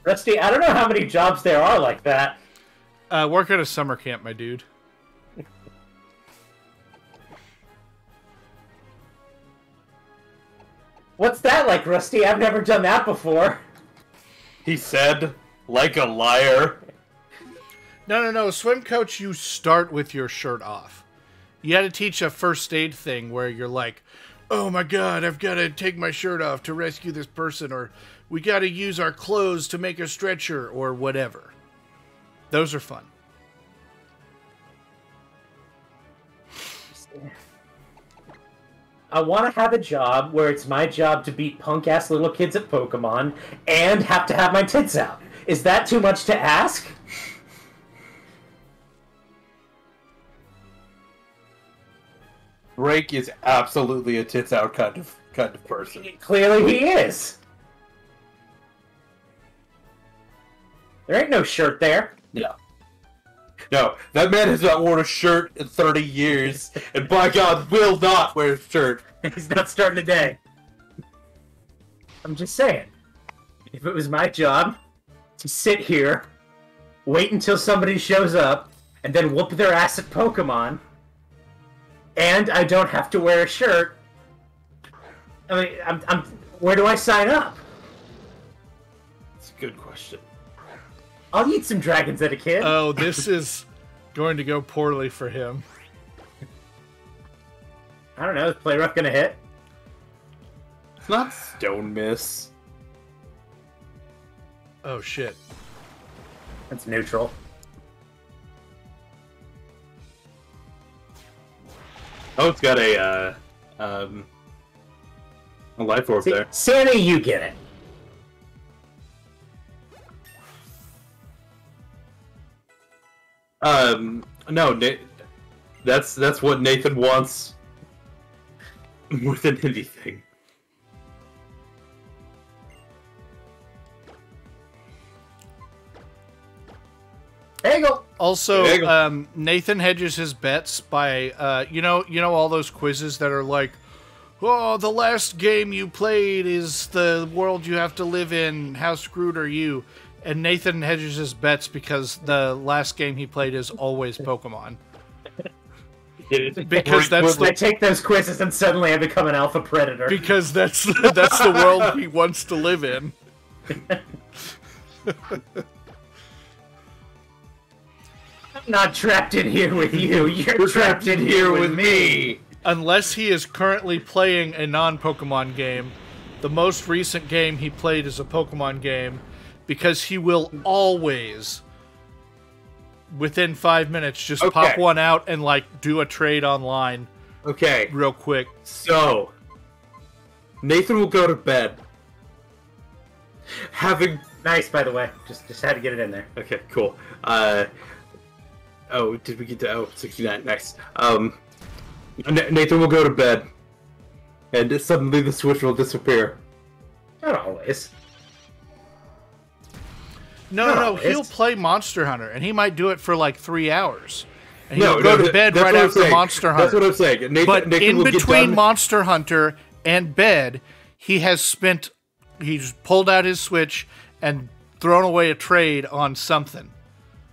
Rusty, I don't know how many jobs there are like that. Work at a summer camp, my dude. What's that like, Rusty? I've never done that before. He said, like a liar. No. Swim coach, you start with your shirt off. You had to teach a first aid thing where you're like, oh my god, I've got to take my shirt off to rescue this person, or we got to use our clothes to make a stretcher, or whatever. Those are fun. I want to have a job where it's my job to beat punk-ass little kids at Pokemon and have to have my tits out. Is that too much to ask? Drake is absolutely a tits out kind of person. Clearly he is. There ain't no shirt there. Yeah. No, that man has not worn a shirt in 30 years, and by God, will not wear a shirt. He's not starting today. I'm just saying. If it was my job to sit here, wait until somebody shows up, and then whoop their ass at Pokemon, and I don't have to wear a shirt, I mean, I'm where do I sign up? That's a good question. I'll eat some Dragon's Etiquette. Oh, this is going to go poorly for him. I don't know, is Play Rough gonna hit? It's not Stone Miss. Oh, shit. That's neutral. Oh, it's got a life orb there. Sammy, you get it. No, that's what Nathan wants more than anything. There you go. Also, Nathan hedges his bets by, you know all those quizzes that are like, oh, the last game you played is the world you have to live in. How screwed are you? And Nathan hedges his bets because the last game he played is always Pokemon. Because that's I take those quizzes and suddenly I become an alpha predator. Because that's the world he wants to live in. I'm not trapped in here with you. You're trapped in here with me. Unless he is currently playing a non-Pokemon game, the most recent game he played is a Pokemon game, because he will always, within 5 minutes, just pop one out and, like, do a trade online. Okay. Real quick. So, Nathan will go to bed. Having... Nice, by the way. Just had to get it in there. Okay, cool. Oh, did we get to... 69. Nice. Nathan will go to bed. And suddenly the Switch will disappear. Not always. No, he'll play Monster Hunter, and he might do it for like 3 hours. And he'll go to bed right after Monster Hunter. That's what I'm saying. Nathan in between Monster Hunter and bed, he's pulled out his Switch and thrown away a trade on something.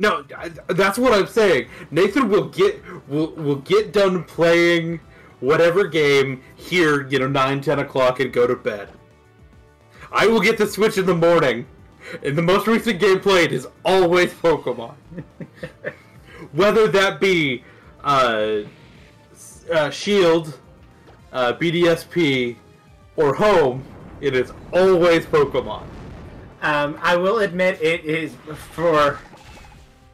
No, that's what I'm saying. Nathan will get done playing whatever game here, 9, 10 o'clock, and go to bed. I will get the Switch in the morning, and the most recent game played is always Pokemon. Whether that be Shield, BDSP, or Home, it is always Pokemon. I will admit it is for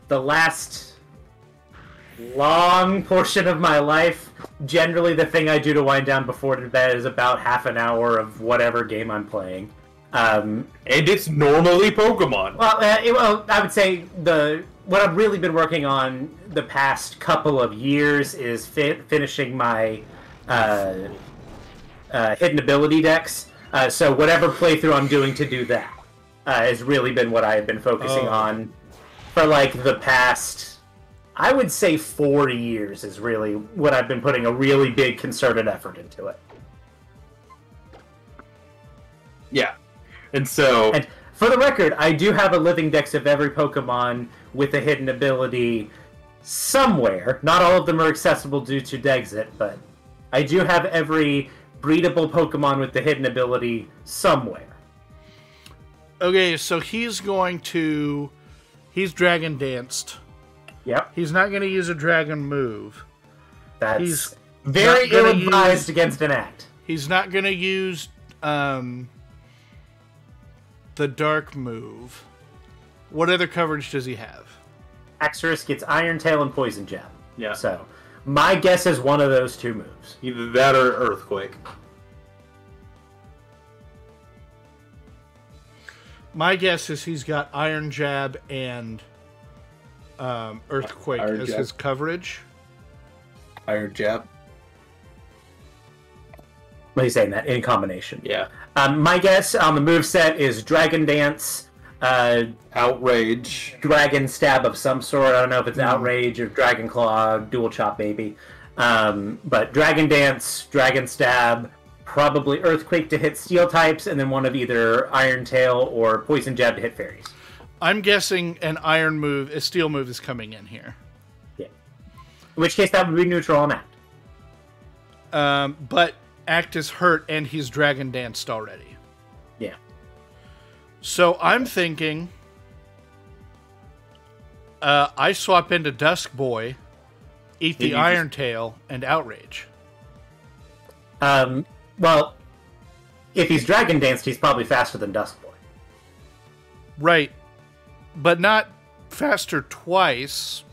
the last long portion of my life. Generally, the thing I do to wind down before to bed is about half an hour of whatever game I'm playing. And it's normally Pokemon. Well, I would say what I've really been working on the past couple of years is finishing my hidden ability decks. So whatever playthrough I'm doing to do that has really been what I have been focusing on for like the past, I would say 4 years is really what I've been putting a really big concerted effort into it. Yeah. And for the record, I do have a living dex of every Pokemon with a hidden ability somewhere. Not all of them are accessible due to Dexit, but I do have every breedable Pokemon with the hidden ability somewhere. Okay, so he's Dragon Danced. Yep. He's not going to use a Dragon move. He's very ill-advised against an act. He's not going to use the Dark move. What other coverage does he have? Axorus gets Iron Tail and Poison Jab. Yeah. So, my guess is one of those two moves. Either that or Earthquake. My guess is he's got Iron Jab and Earthquake as his coverage. Iron Jab. What are you saying? That in combination? Yeah. My guess on the moveset is Dragon Dance, Outrage, Dragon Stab of some sort. I don't know if it's Outrage or Dragon Claw, Dual Chop, maybe. But Dragon Dance, Dragon Stab, probably Earthquake to hit Steel types, and then one of either Iron Tail or Poison Jab to hit Fairies. I'm guessing a Steel move is coming in here. Yeah. In which case, that would be neutral on Act. But Act is hurt, and he's Dragon Danced already. Yeah. So I'm thinking I swap into Dusk Boy, eat the Iron Tail, and Outrage. Well, if he's Dragon Danced, he's probably faster than Dusk Boy. Right. But not faster twice.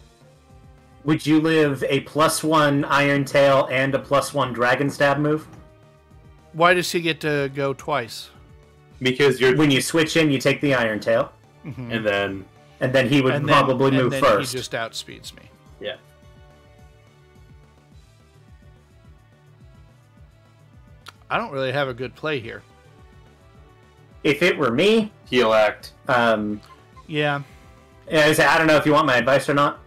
Would you live a +1 Iron Tail and a +1 Dragon Stab move? Why does he get to go twice? Because when you switch in, you take the Iron Tail. Mm-hmm. And then he would probably move first. He just outspeeds me. Yeah. I don't really have a good play here. If it were me, Heal Act. Yeah. I don't know if you want my advice or not.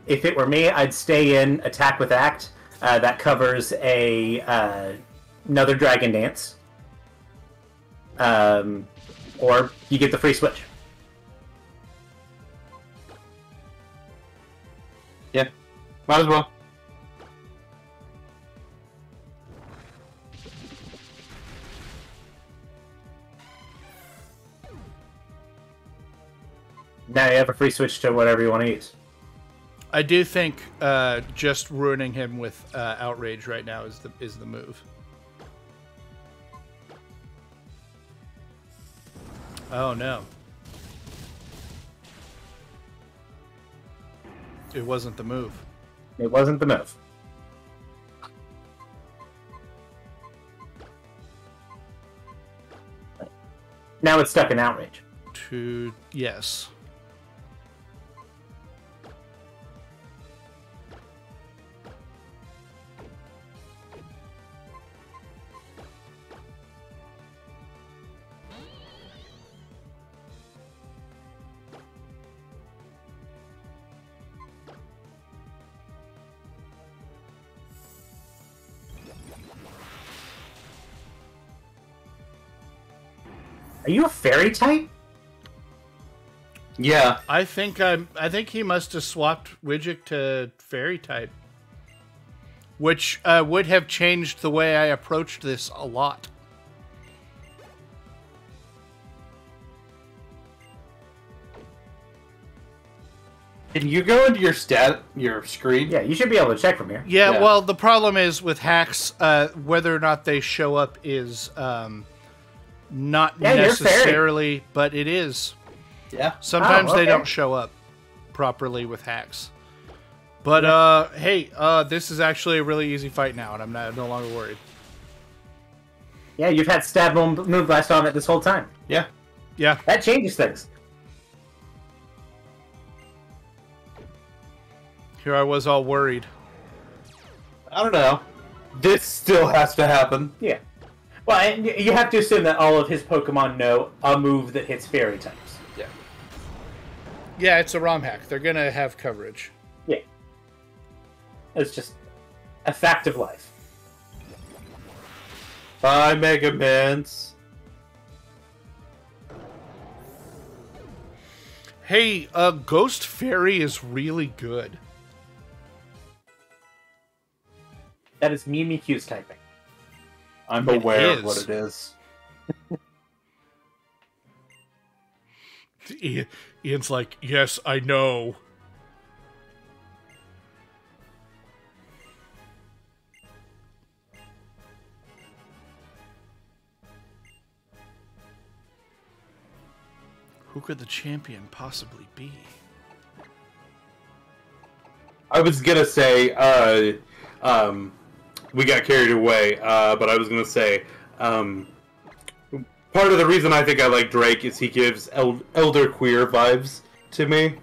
If it were me, I'd stay in Attack with Act. That covers another Dragon Dance. Or you get the free switch. Yeah. Might as well. Now you have a free switch to whatever you want to use. I do think just ruining him with Outrage right now is the move. Oh no. It wasn't the move. It wasn't the move. Now it's stuck in Outrage. Yes. Are you a fairy type? Yeah. I think he must have swapped Widget to Fairy type, which would have changed the way I approached this a lot. Can you go into your screen? Yeah, you should be able to check from here. Yeah, Yeah. well, the problem is with hacks, whether or not they show up is not Yeah, you're necessarily, but it is. Yeah. Sometimes they okay. don't show up properly with hacks. But hey, this is actually a really easy fight now, and I'm no longer worried. Yeah, you've had stab Moonblast on it this whole time. Yeah. Yeah. That changes things. Here I was all worried. I don't know. This still has to happen. Yeah. Well, and you have to assume that all of his Pokemon know a move that hits Fairy types. Yeah. Yeah, it's a ROM hack. They're gonna have coverage. Yeah. It's just a fact of life. Bye, Mega Mans. Hey, Ghost Fairy is really good. That is Mimikyu's typing. I'm It aware is. of what it is. Ian's like, yes, I know. Who could the champion possibly be? I was gonna say, we got carried away, but I was gonna say, part of the reason I think I like Drake is he gives Elder Queer vibes to me.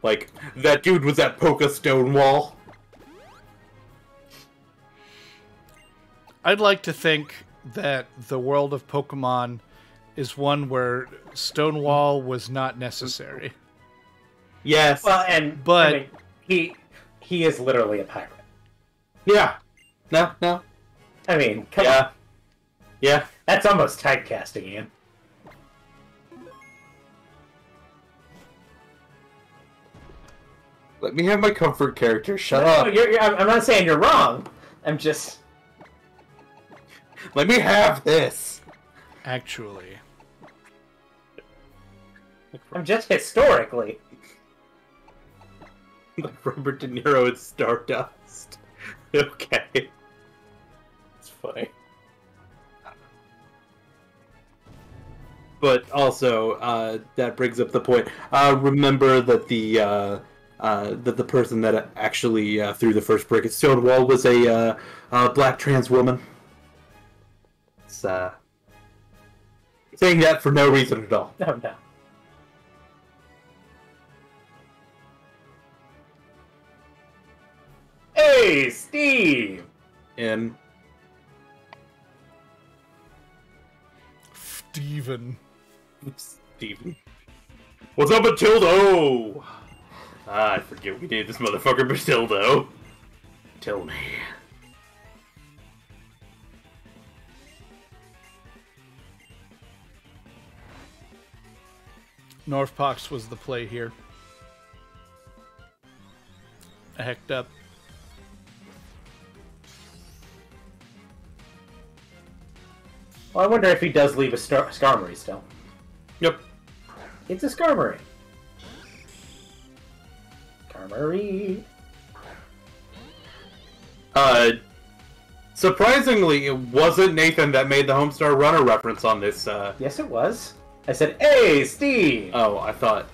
Like, that dude was at Poca Stonewall. I'd like to think that the world of Pokemon is one where Stonewall was not necessary. Yes. Well, and But- I mean, he is literally a pirate. Yeah. No. I mean, come Yeah. on. Yeah. That's almost typecasting, Ian. Let me have my comfort character. Shut No, up. I'm not saying you're wrong. I'm just... Let me have this. Actually. I'm just historically. Like Robert De Niro and Stardust. Okay. It's funny. But also, that brings up the point. Remember that the person that actually threw the first brick at Stonewall was a black trans woman. It's saying that for no reason at all. No. Hey, Steve! And Steven. Steven. What's up, Matilda? I forget we named this motherfucker Matilda. Tell me. Northpox was the play here. I hecked up. Well, I wonder if he does leave a Skarmory still. Yep. It's a Skarmory. Skarmory. Surprisingly, it wasn't Nathan that made the Homestar Runner reference on this. Yes, it was. I said, "Hey, Steve." Oh, I thought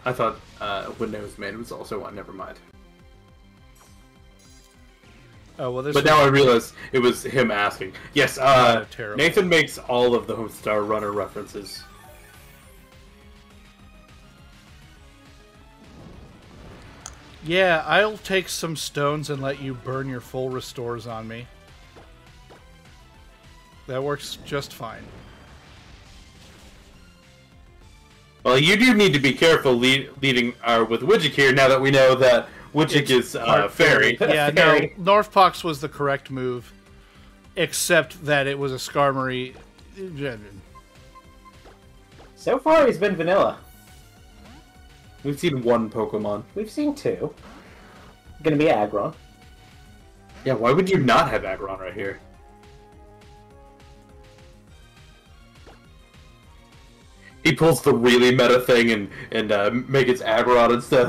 when it was made, it was also one. Never mind. Oh, well, this But now I realize it was him asking. Yes, terrible. Nathan makes all of the Homestar Runner references. Yeah, I'll take some stones and let you burn your full restores on me. That works just fine. Well, you do need to be careful leading with Widget here now that we know that Widget is fairy. Yeah, no, Fairy. Northpox was the correct move, except that it was a Skarmory. So far, he's been vanilla. We've seen one Pokemon. We've seen two. Gonna be Aggron. Yeah, why would you not have Aggron right here? He pulls the really meta thing and make it Aggron instead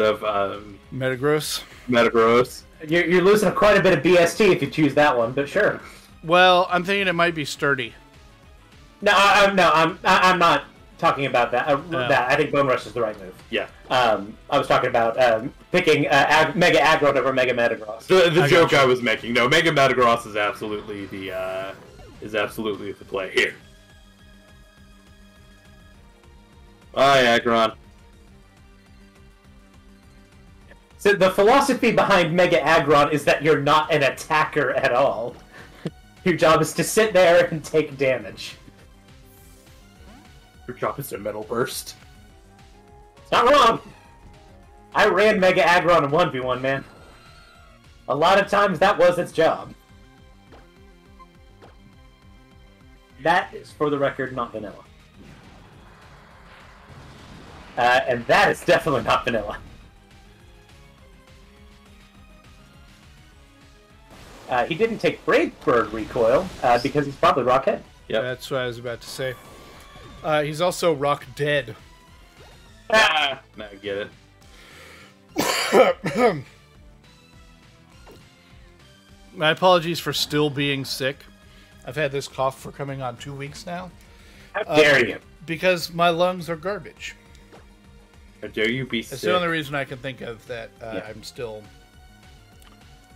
of Metagross. Metagross. You're losing quite a bit of BST if you choose that one, but sure. Well, I'm thinking it might be Sturdy. No, I'm not talking about that. That I think Bone Rush is the right move. Yeah. I was talking about picking Mega Aggron over Mega Metagross. The joke I was making. No, Mega Metagross is absolutely the play here. Bye, Aggron. So the philosophy behind Mega Aggron is that you're not an attacker at all. Your job is to sit there and take damage. Your job is to Metal Burst. It's not wrong. I ran Mega Aggron in 1v1, man. A lot of times that was its job. That is, for the record, not vanilla. And that is definitely not vanilla. He didn't take Brave Bird recoil because he's probably Rockhead. Yeah, that's what I was about to say. He's also Rock Dead. I get it. My apologies for still being sick. I've had this cough for coming on 2 weeks now. How dare you? Because my lungs are garbage. How dare you be sick? That's the only reason I can think of that I'm still...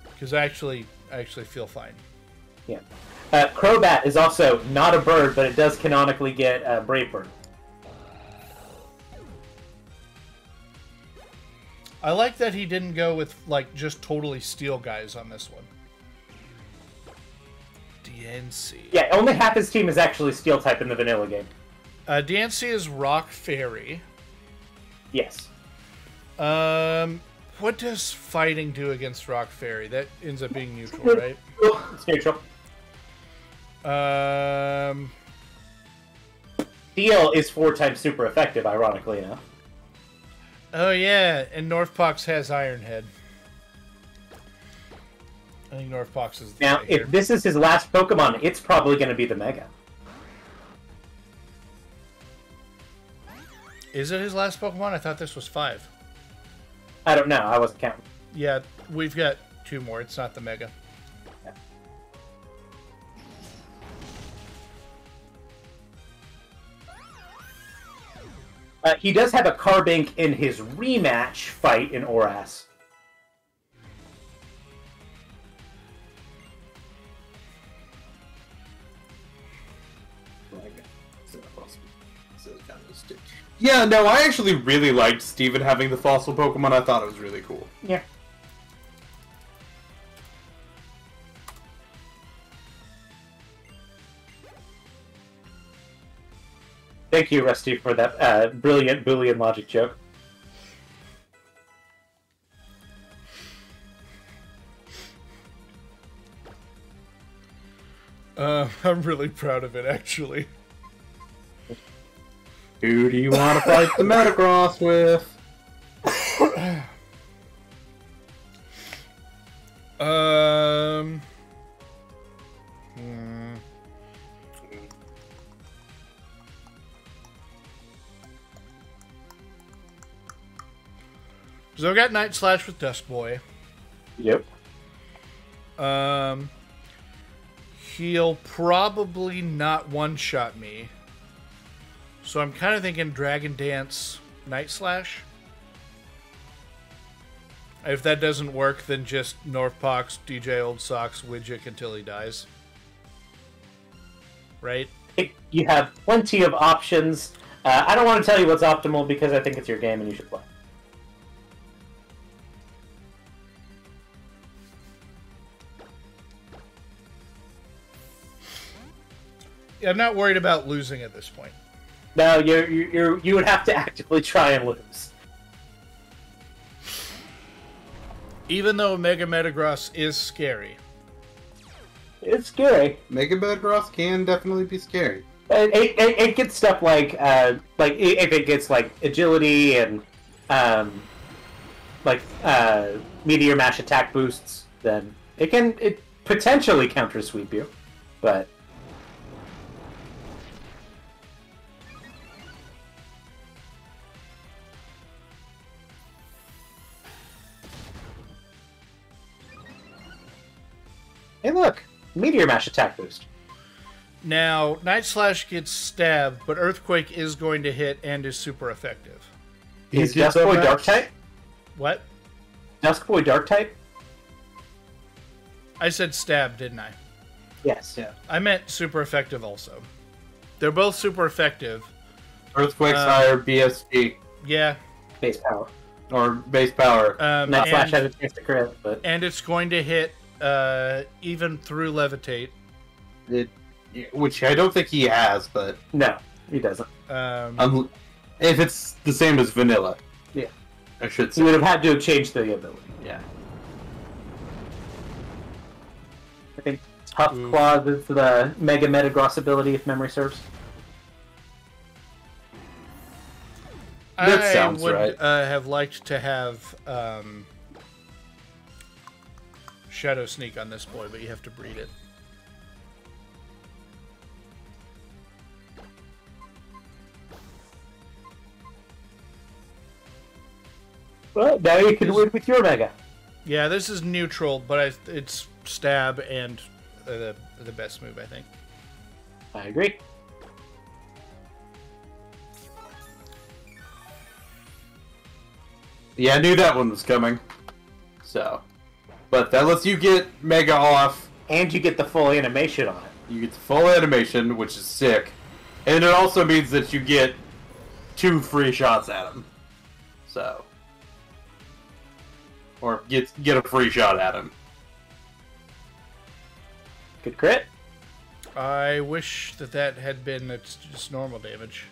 Because I actually feel fine. Yeah. Crobat is also not a bird, but it does canonically get Brave Bird. I like that he didn't go with, like, just totally steel guys on this one. DNC. Yeah, only half his team is actually steel type in the vanilla game. DNC is Rock Fairy. Yes. What does fighting do against Rock Fairy? That ends up being neutral, right? It's neutral. Steel is 4 times super effective, ironically enough. Oh yeah, and Northpox has Iron Head. I think Northpox is the now. If this is his last Pokemon, it's probably going to be the Mega. Is it his last Pokemon? I thought this was 5. I don't know. I wasn't counting. Yeah, we've got 2 more. It's not the Mega. He does have a Carbink in his rematch fight in Oras. Yeah, no, I actually really liked Steven having the fossil Pokemon. I thought it was really cool. Yeah. Thank you, Rusty, for that brilliant Boolean logic joke. I'm really proud of it, actually. Who do you want to fight the Metagross with? So I've got Night Slash with Dusk Boy. Yep. He'll probably not one-shot me. So I'm kind of thinking Dragon Dance, Night Slash. If that doesn't work, then just Northpox, DJ Old Socks, Widget until he dies. Right? You have plenty of options. I don't want to tell you what's optimal because I think it's your game and you should play. Yeah, I'm not worried about losing at this point. No, you would have to actively try and lose. Even though Mega Metagross is scary. It's scary. Mega Metagross can definitely be scary. it gets stuff like if it gets like agility and meteor mash attack boosts, then it potentially counter sweep you, but. Hey, look! Meteor Mash attack boost. Now, Night Slash gets stabbed, but Earthquake is going to hit and is super effective. Is Dusk Boy Dark type? What? Dusk Boy Dark type? I said stab, didn't I? Yes. Yeah. I meant super effective also. They're both super effective. Earthquake's higher, BSP. Yeah. Base power. Or base power. Night Slash has a chance to crit, but... And it's going to hit even through Levitate. Which I don't think he has, but... No, he doesn't. If it's the same as vanilla. Yeah. I should say. He would have had to have changed the ability. Yeah. I think Tough Claw is the Mega Metagross ability, if memory serves. That sounds I would right. Have liked to have Shadow Sneak on this boy, but you have to breed it. Well, now you can win with your Mega. Yeah, this is neutral, but it's stab and the best move, I think. I agree. Yeah, I knew that one was coming. So. But that lets you get Mega off. And you get the full animation on it. You get the full animation, which is sick. And it also means that you get 2 free shots at him. So. Or get a free shot at him. Good crit. I wish that had been it's just normal damage.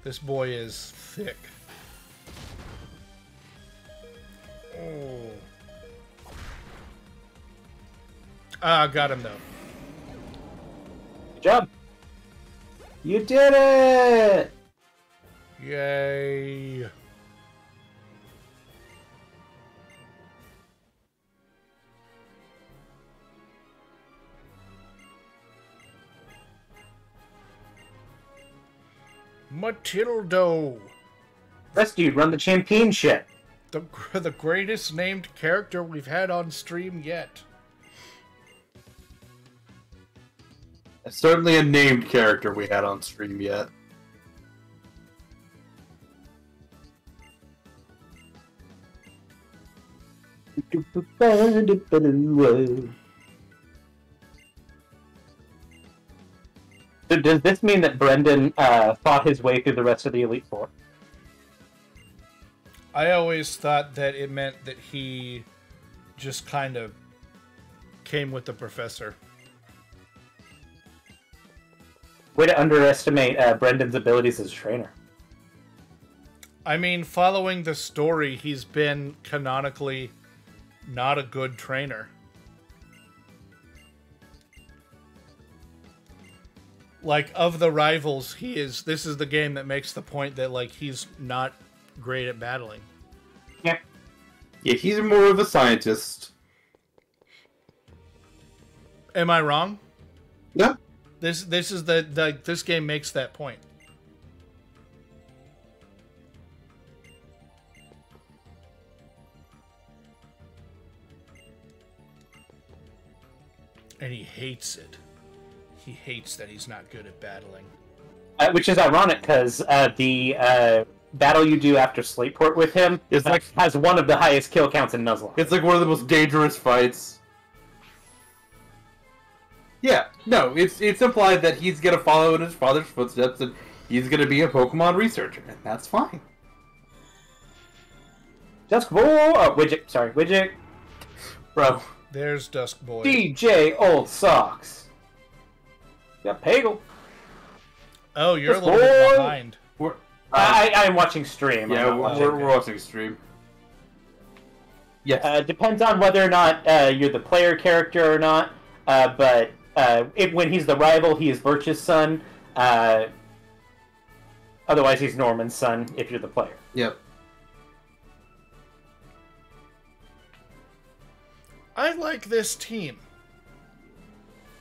This boy is thick. Oh. Got him though. Good job. You did it! Yay. Matildo. Best dude, run the championship. The greatest named character we've had on stream yet. Certainly a named character we had on stream yet. So does this mean that Brendan fought his way through the rest of the Elite Four? I always thought that it meant that he just kind of came with the professor. Way to underestimate Brendan's abilities as a trainer. I mean, following the story, he's been canonically not a good trainer. Like, of the rivals, this is the game that makes the point that, like, he's not great at battling. Yeah. Yeah, he's more of a scientist. Am I wrong? Yeah. This is this game makes that point. And he hates it. He hates that he's not good at battling. Which is ironic, because the battle you do after Slateport with him has one of the highest kill counts in Nuzlocke. It's like one of the most dangerous fights. Yeah, no, it's implied that he's gonna follow in his father's footsteps and he's gonna be a Pokemon researcher, and that's fine. Dusk Boy! Oh, Widget. Sorry, Widget. Bro. There's Dusk Boy. DJ Old Socks. Got Pagel. Oh, you're Dusk a little bit Boy! behind. I'm watching stream. Yeah, we're watching stream. Yes. Depends on whether or not you're the player character or not. But when he's the rival, he is Birch's son. Otherwise, he's Norman's son if you're the player. Yep. I like this team.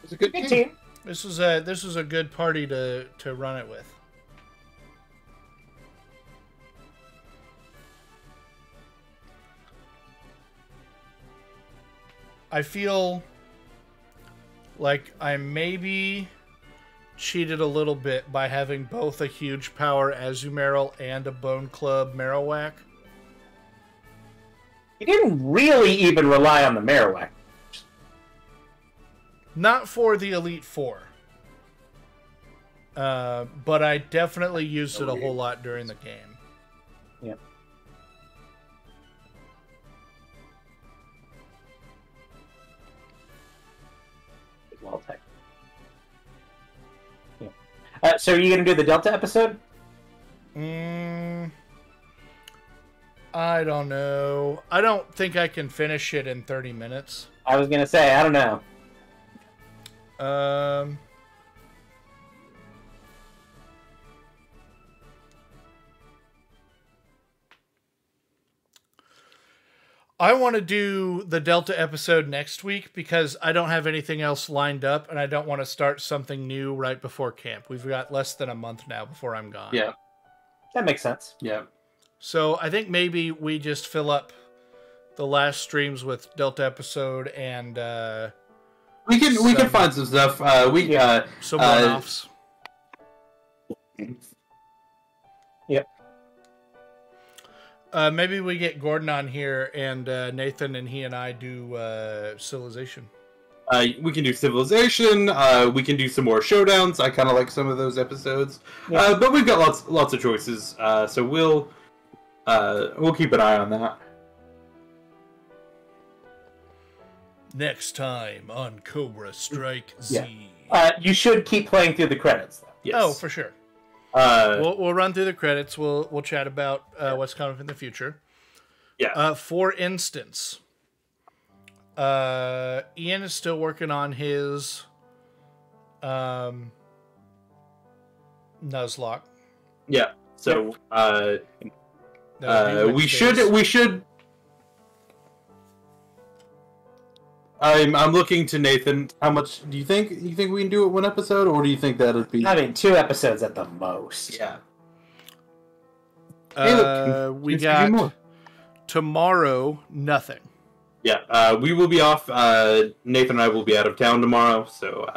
It's a good team. This was a good party to run it with. I feel like I maybe cheated a little bit by having both a huge power Azumarill and a Bone Club Marowak. You didn't really even rely on the Marowak. Not for the Elite Four. But I definitely used it a whole lot during the game. Yep. Well tech. Yeah. So are you going to do the Delta episode? I don't know. I don't think I can finish it in 30 minutes. I was going to say, I don't know. I want to do the Delta episode next week because I don't have anything else lined up and I don't want to start something new right before camp. We've got less than a month now before I'm gone. Yeah. That makes sense. Yeah. So I think maybe we just fill up the last streams with Delta episode and we can find some stuff. Some one-offs. Yep. Maybe we get Gordon on here and Nathan and he and I do Civilization. We can do Civilization. We can do some more showdowns. I kind of like some of those episodes. Yeah. But we've got lots of choices. So we'll keep an eye on that. Next time on Cobrastryke Z. Yeah. You should keep playing through the credits, though. Yes. Oh, for sure. We'll run through the credits. We'll chat about what's coming in the future. Yeah. For instance, Ian is still working on his Nuzlocke. Yeah. So we should. I'm looking to Nathan. How much do you think we can do it one episode, or do you think that'd be? I mean, 2 episodes at the most. Yeah. Hey, look, we got more. Tomorrow, nothing. Yeah, we will be off. Nathan and I will be out of town tomorrow, so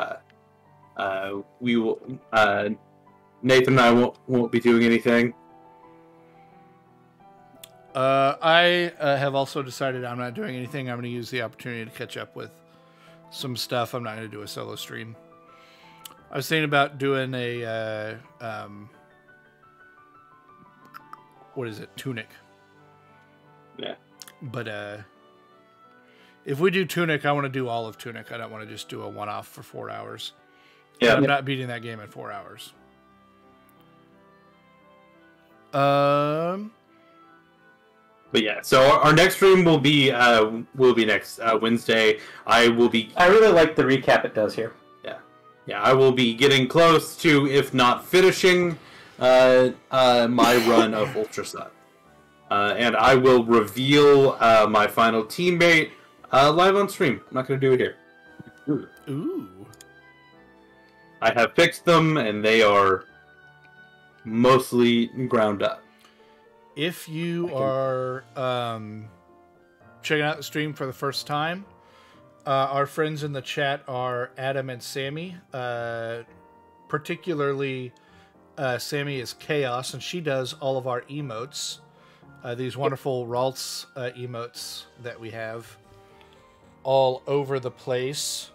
we will. Nathan and I won't be doing anything. I have also decided I'm not doing anything. I'm going to use the opportunity to catch up with some stuff. I'm not going to do a solo stream. I was thinking about doing a what is it? Tunic. Yeah. But if we do Tunic, I want to do all of Tunic. I don't want to just do a one-off for 4 hours. Yeah. I'm not beating that game in 4 hours. But yeah, so our next stream will be next Wednesday. I really like the recap it does here. Yeah, I will be getting close to, if not finishing, my run of Ultra Sun. And I will reveal my final teammate live on stream. I'm not going to do it here. Ooh. I have fixed them, and they are mostly ground up. If you are checking out the stream for the first time, our friends in the chat are Adam and Sammy. Particularly, Sammy is Chaos, and she does all of our emotes. These wonderful Ralts emotes that we have all over the place.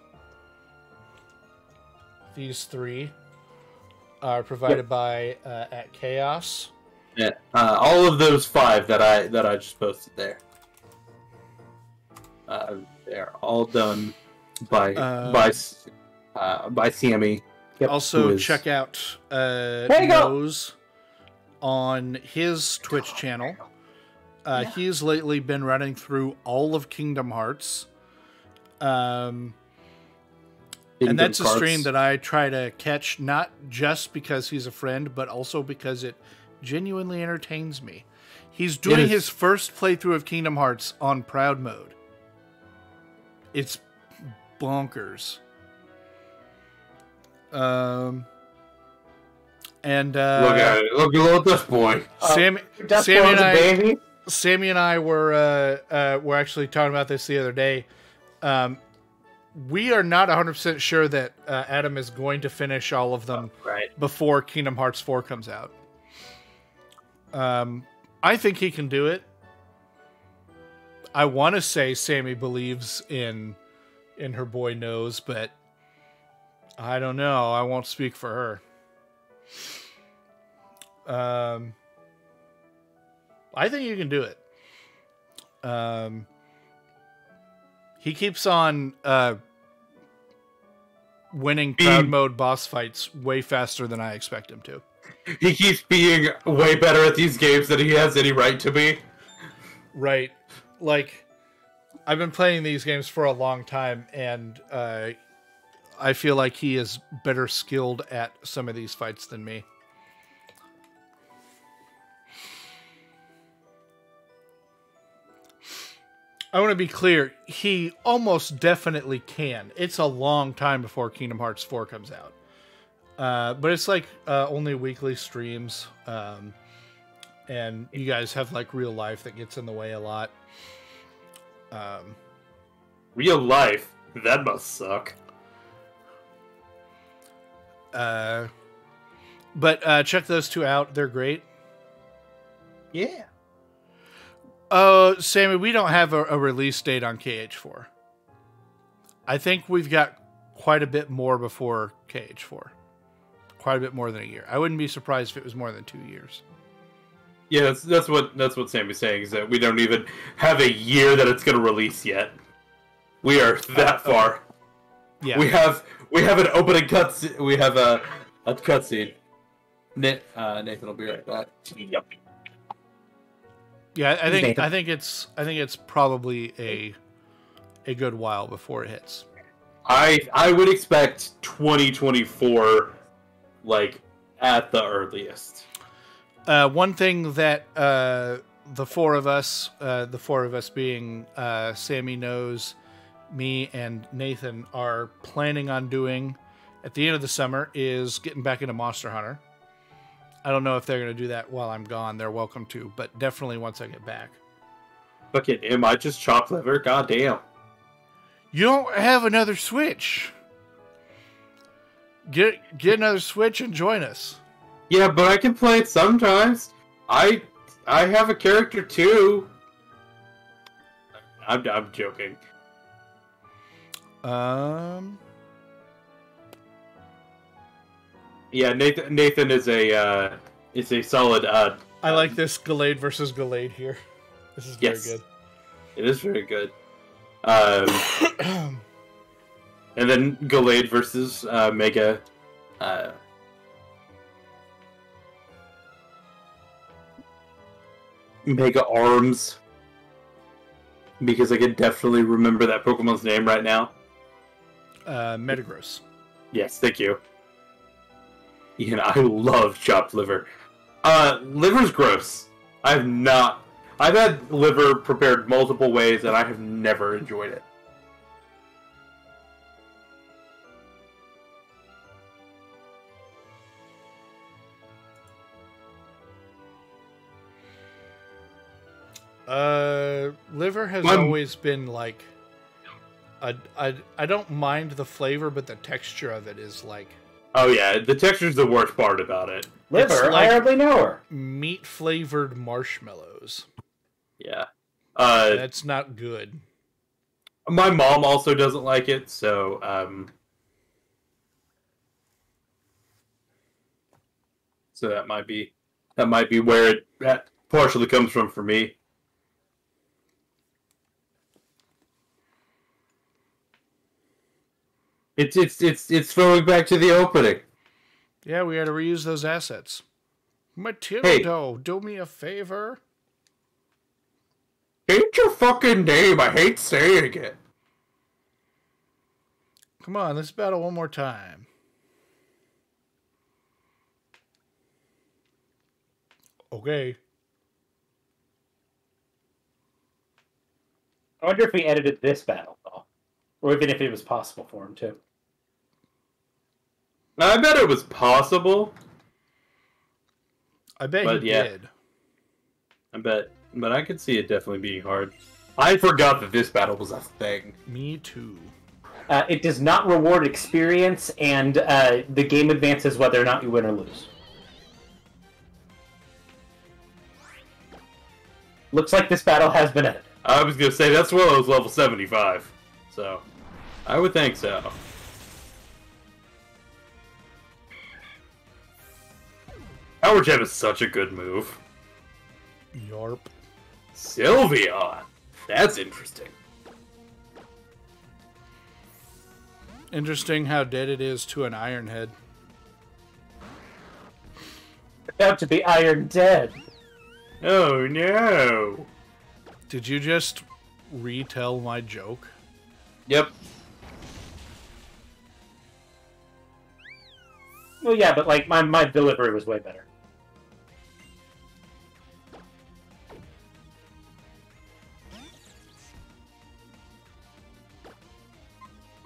These 3 are provided by at Chaos. Yeah, all of those 5 that I just posted there. They're all done by Sammy. Yep. Also, check out Nose on his Twitch channel. He's lately been running through all of Kingdom Hearts. Yeah, And that's a stream that I try to catch, not just because he's a friend, but also because it genuinely entertains me. He's doing his first playthrough of Kingdom Hearts on Proud Mode. It's bonkers. And look at it. Look at this boy. Sammy and I were actually talking about this the other day. We are not 100% sure that Adam is going to finish all of them before Kingdom Hearts 4 comes out. I think he can do it. I want to say Sammy believes in her boy Nose, but I don't know. I won't speak for her. I think you can do it. He keeps on winning Proud Mode boss fights way faster than I expect him to. He keeps being way better at these games than he has any right to be. Right. Like, I've been playing these games for a long time, and I feel like he is better skilled at some of these fights than me. I want to be clear, he almost definitely can. It's a long time before Kingdom Hearts 4 comes out. But it's like only weekly streams. And you guys have like real life that gets in the way a lot. Real life? That must suck. But check those two out. They're great. Yeah. Sammy, we don't have a release date on KH4. I think we've got quite a bit more before KH4. Quite a bit more than a year. I wouldn't be surprised if it was more than 2 years. Yeah, that's what Sammy's saying, is that we don't even have a year that it's going to release yet. We are that far. Yeah. We have an opening cutscene. We have a cutscene. Nathan will be right back. Yep. Yeah, I think it's probably a good while before it hits. I would expect 2024, like, at the earliest. One thing that the four of us being Sammy, Nose, me, and Nathan are planning on doing at the end of the summer is getting back into Monster Hunter. I don't know if they're going to do that while I'm gone. They're welcome to, but definitely once I get back. Fucking, am I just chopped liver? God damn. You don't have another Switch. Get another Switch and join us. Yeah, but I can play it sometimes. I have a character too. I'm joking. Yeah, Nathan is a solid. I like this Gallade versus Gallade here. This is very good. It is very good. And then Gallade versus Mega. Mega Arms. Because I can definitely remember that Pokemon's name right now. Metagross. Yes, thank you. Ian, I love chopped liver. Liver's gross. I've had liver prepared multiple ways, and I have never enjoyed it. Liver has always been like... I don't mind the flavor, but the texture of it is like... Oh yeah, the texture's the worst part about it. Liver, like I hardly know her. Meat-flavored marshmallows. Yeah. That's not good. My mom also doesn't like it, so... So that might be where that partially comes from for me. It's throwing back to the opening. Yeah, we had to reuse those assets. Matilda, do me a favor. Ain't your fucking name. I hate saying it. Come on, let's battle one more time. Okay. I wonder if we edited this battle, though. Or even if it was possible for him to. I bet it was possible. I bet But he yeah. did. I bet. But I could see it definitely being hard. I forgot that this battle was a thing. Me too. It does not reward experience, and the game advances whether or not you win or lose. Looks like this battle has been edited. I was going to say, that's well, it was level 75. So, I would think so. Power Gem is such a good move. Yarp. Sylveon! That's interesting. Interesting how dead it is to an Iron Head. About to be Iron Dead. Oh no! Did you just retell my joke? Yep. Well, yeah, but like my delivery was way better.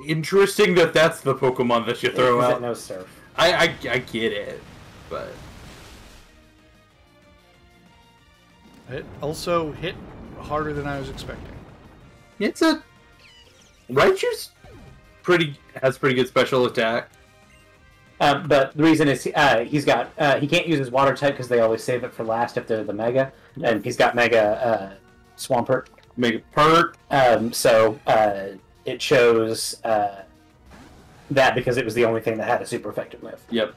Interesting that that's the Pokemon that you throw out. No surf. I get it, but It also hit harder than I was expecting. it's a Raichu's has pretty good special attack. But the reason is he can't use his water type because they always save it for last if they're the Mega, and he's got Mega Swampert. Mega Perk. So it chose that because it was the only thing that had a super effective move. Yep.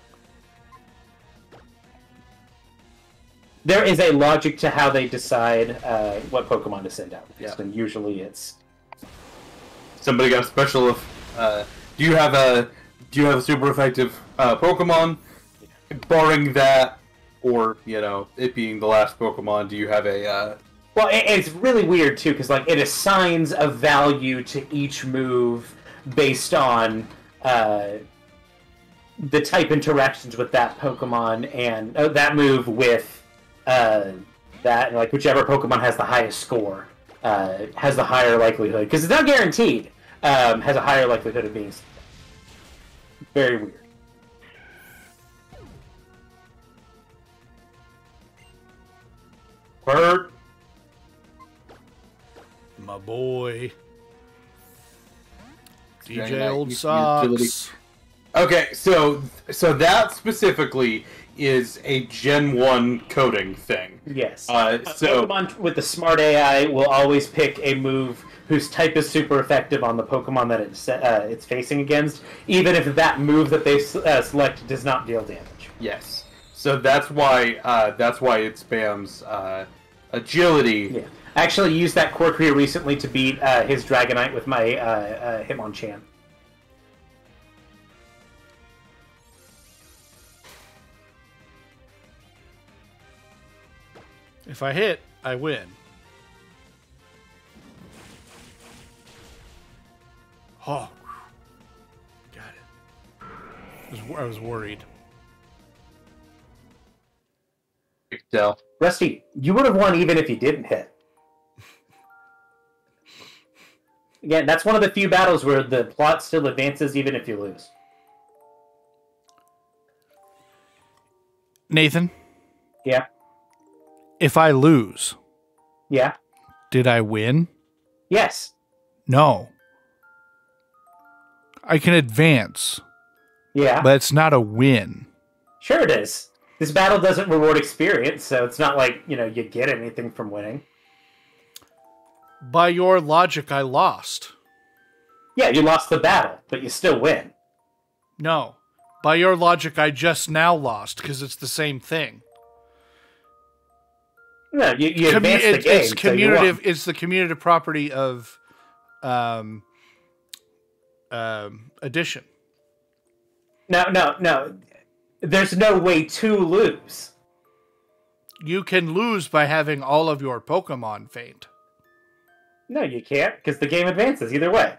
There is a logic to how they decide what Pokemon to send out. Yeah. And usually it's Somebody got a special of. Do you have a super effective Pokemon? Barring that, or it being the last Pokemon, do you have a? well, it's really weird too because like it assigns a value to each move based on the type interactions with that Pokemon and that move with that, and like whichever Pokemon has the highest score has the higher likelihood because it's not guaranteed. Has a higher likelihood of being very weird. Perk. My boy. Dragon DJ Knight Old utility. Socks. Okay, so that specifically is a Gen 1 coding thing. Yes. So Pokemon with the smart AI will always pick a move whose type is super effective on the Pokemon that it's facing against, even if that move that they select does not deal damage. yes, so that's why it spams agility. Yeah. I actually used that Corkria recently to beat his Dragonite with my Hitmonchan. If I hit, I win. Oh. Got it. I was worried. Tell. Rusty, you would have won even if you didn't hit. Again, that's one of the few battles where the plot still advances even if you lose. Nathan, Yeah. if I lose, Yeah. did I win? Yes. No. I can advance, Yeah. but it's not a win. Sure it is. This battle doesn't reward experience, so it's not like, you get anything from winning. By your logic, I lost. Yeah, you lost the battle, but you still win. No. By your logic, I just now lost because it's the same thing. No, you advance the game, It's so you commutative. won. It's the commutative property of addition. No. There's no way to lose. You can lose by having all of your Pokemon faint. No, you can't, because the game advances either way.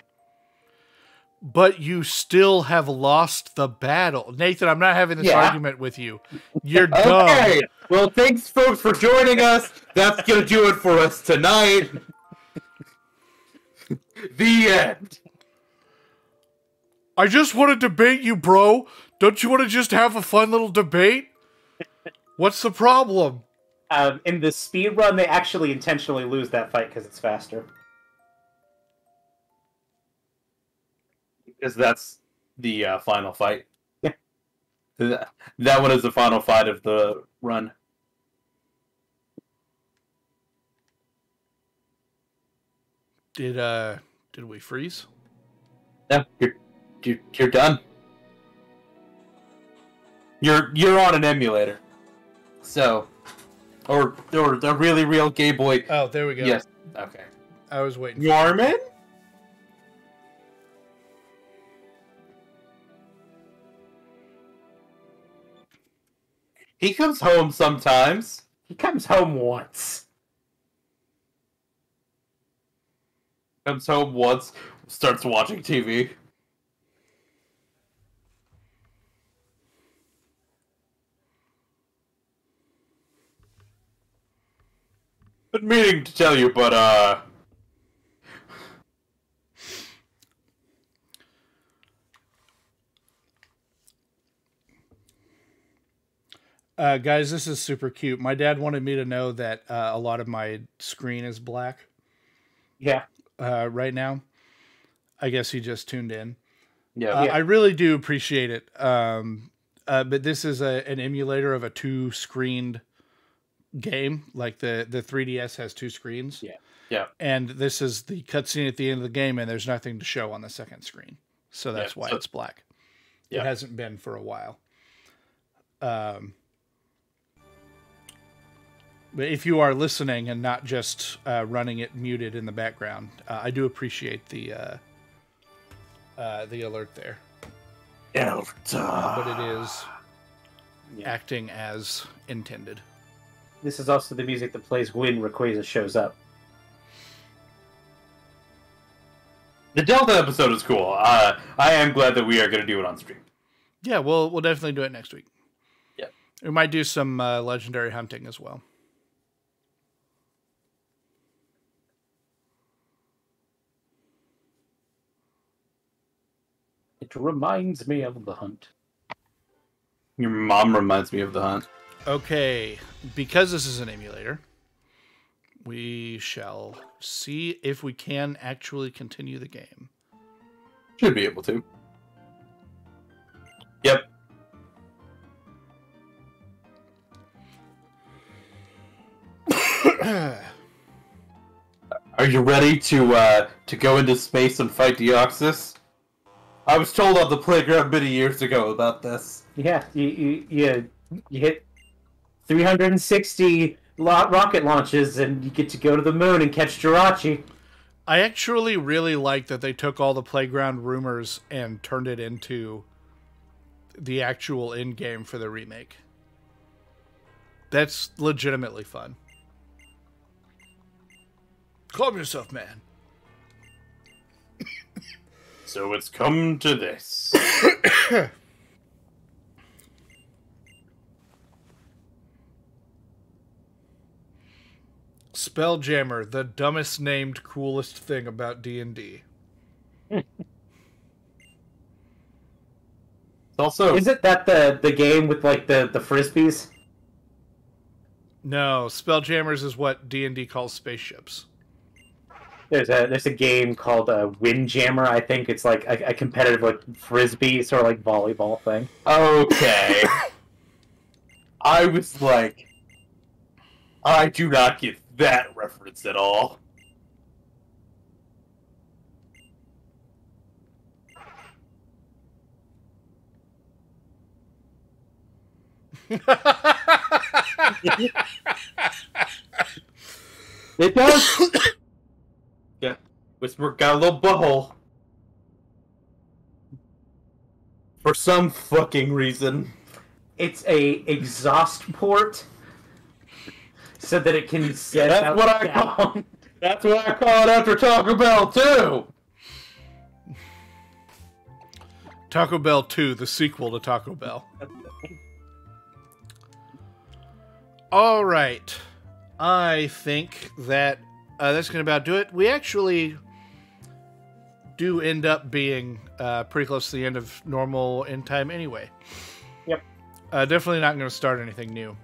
but you still have lost the battle. Nathan, I'm not having this argument with you. You're dumb. Okay. Well, thanks, folks, for joining us. That's going to do it for us tonight. The end. I just want to debate you, bro. Don't you want to just have a fun little debate? What's the problem? In the speed run, they actually intentionally lose that fight because it's faster. Because that's the final fight. Yeah. That one is the final fight of the run. Did we freeze? No, you're done. You're on an emulator. So, or the really real Game Boy. Oh, there we go. Yes. Okay. I was waiting. Norman? He comes home sometimes. He comes home once. Comes home once, starts watching TV. Been meaning to tell you, but guys, this is super cute. My dad wanted me to know that a lot of my screen is black. Yeah. Right now. I guess he just tuned in. yeah. I really do appreciate it. But this is an emulator of a 2-screened game. Like the 3DS has 2 screens. Yeah. Yeah. And this is the cutscene at the end of the game, and there's nothing to show on the second screen. So that's why it's black. Yeah. It hasn't been for a while. But if you are listening and not just running it muted in the background, I do appreciate the alert there. But it is acting as intended. This is also the music that plays when Rayquaza shows up. The Delta episode is cool. I am glad that we are going to do it on stream. Yeah, we'll definitely do it next week. Yeah. We might do some legendary hunting as well. It reminds me of the hunt. Your mom reminds me of the hunt. Okay, because this is an emulator, we shall see if we can actually continue the game. Should be able to. Yep. Are you ready to go into space and fight Deoxys? I was told on the playground many years ago about this. Yeah, you hit 360 rocket launches and you get to go to the moon and catch Jirachi. I actually really like that they took all the playground rumors and turned it into the actual end game for the remake. That's legitimately fun. Calm yourself, man. So it's come to this. Spelljammer, the dumbest named, coolest thing about D&D. Also, Is it that the game with like the frisbees? No, Spelljammers is what D&D calls spaceships. There's a game called Windjammer. I think it's like a competitive like frisbee sort of like volleyball thing. okay. I was like, I do not get that reference at all. It does. Yeah, Whisper got a little butthole. For some fucking reason. It's a exhaust port, so that it can set That's out what I down. call. That's what I call it after Taco Bell too. Taco Bell 2, the sequel to Taco Bell. All right. I think that that's going to about do it. We actually do end up being pretty close to the end of normal end time anyway. Yep. Definitely not going to start anything new.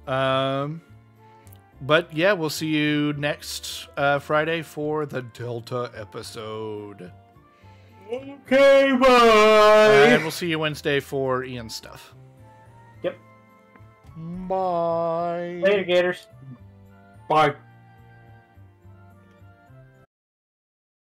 But yeah, we'll see you next Friday for the Delta episode. Okay, bye. And we'll see you Wednesday for Ian's stuff. Yep. Bye. Later, Gators. Bye.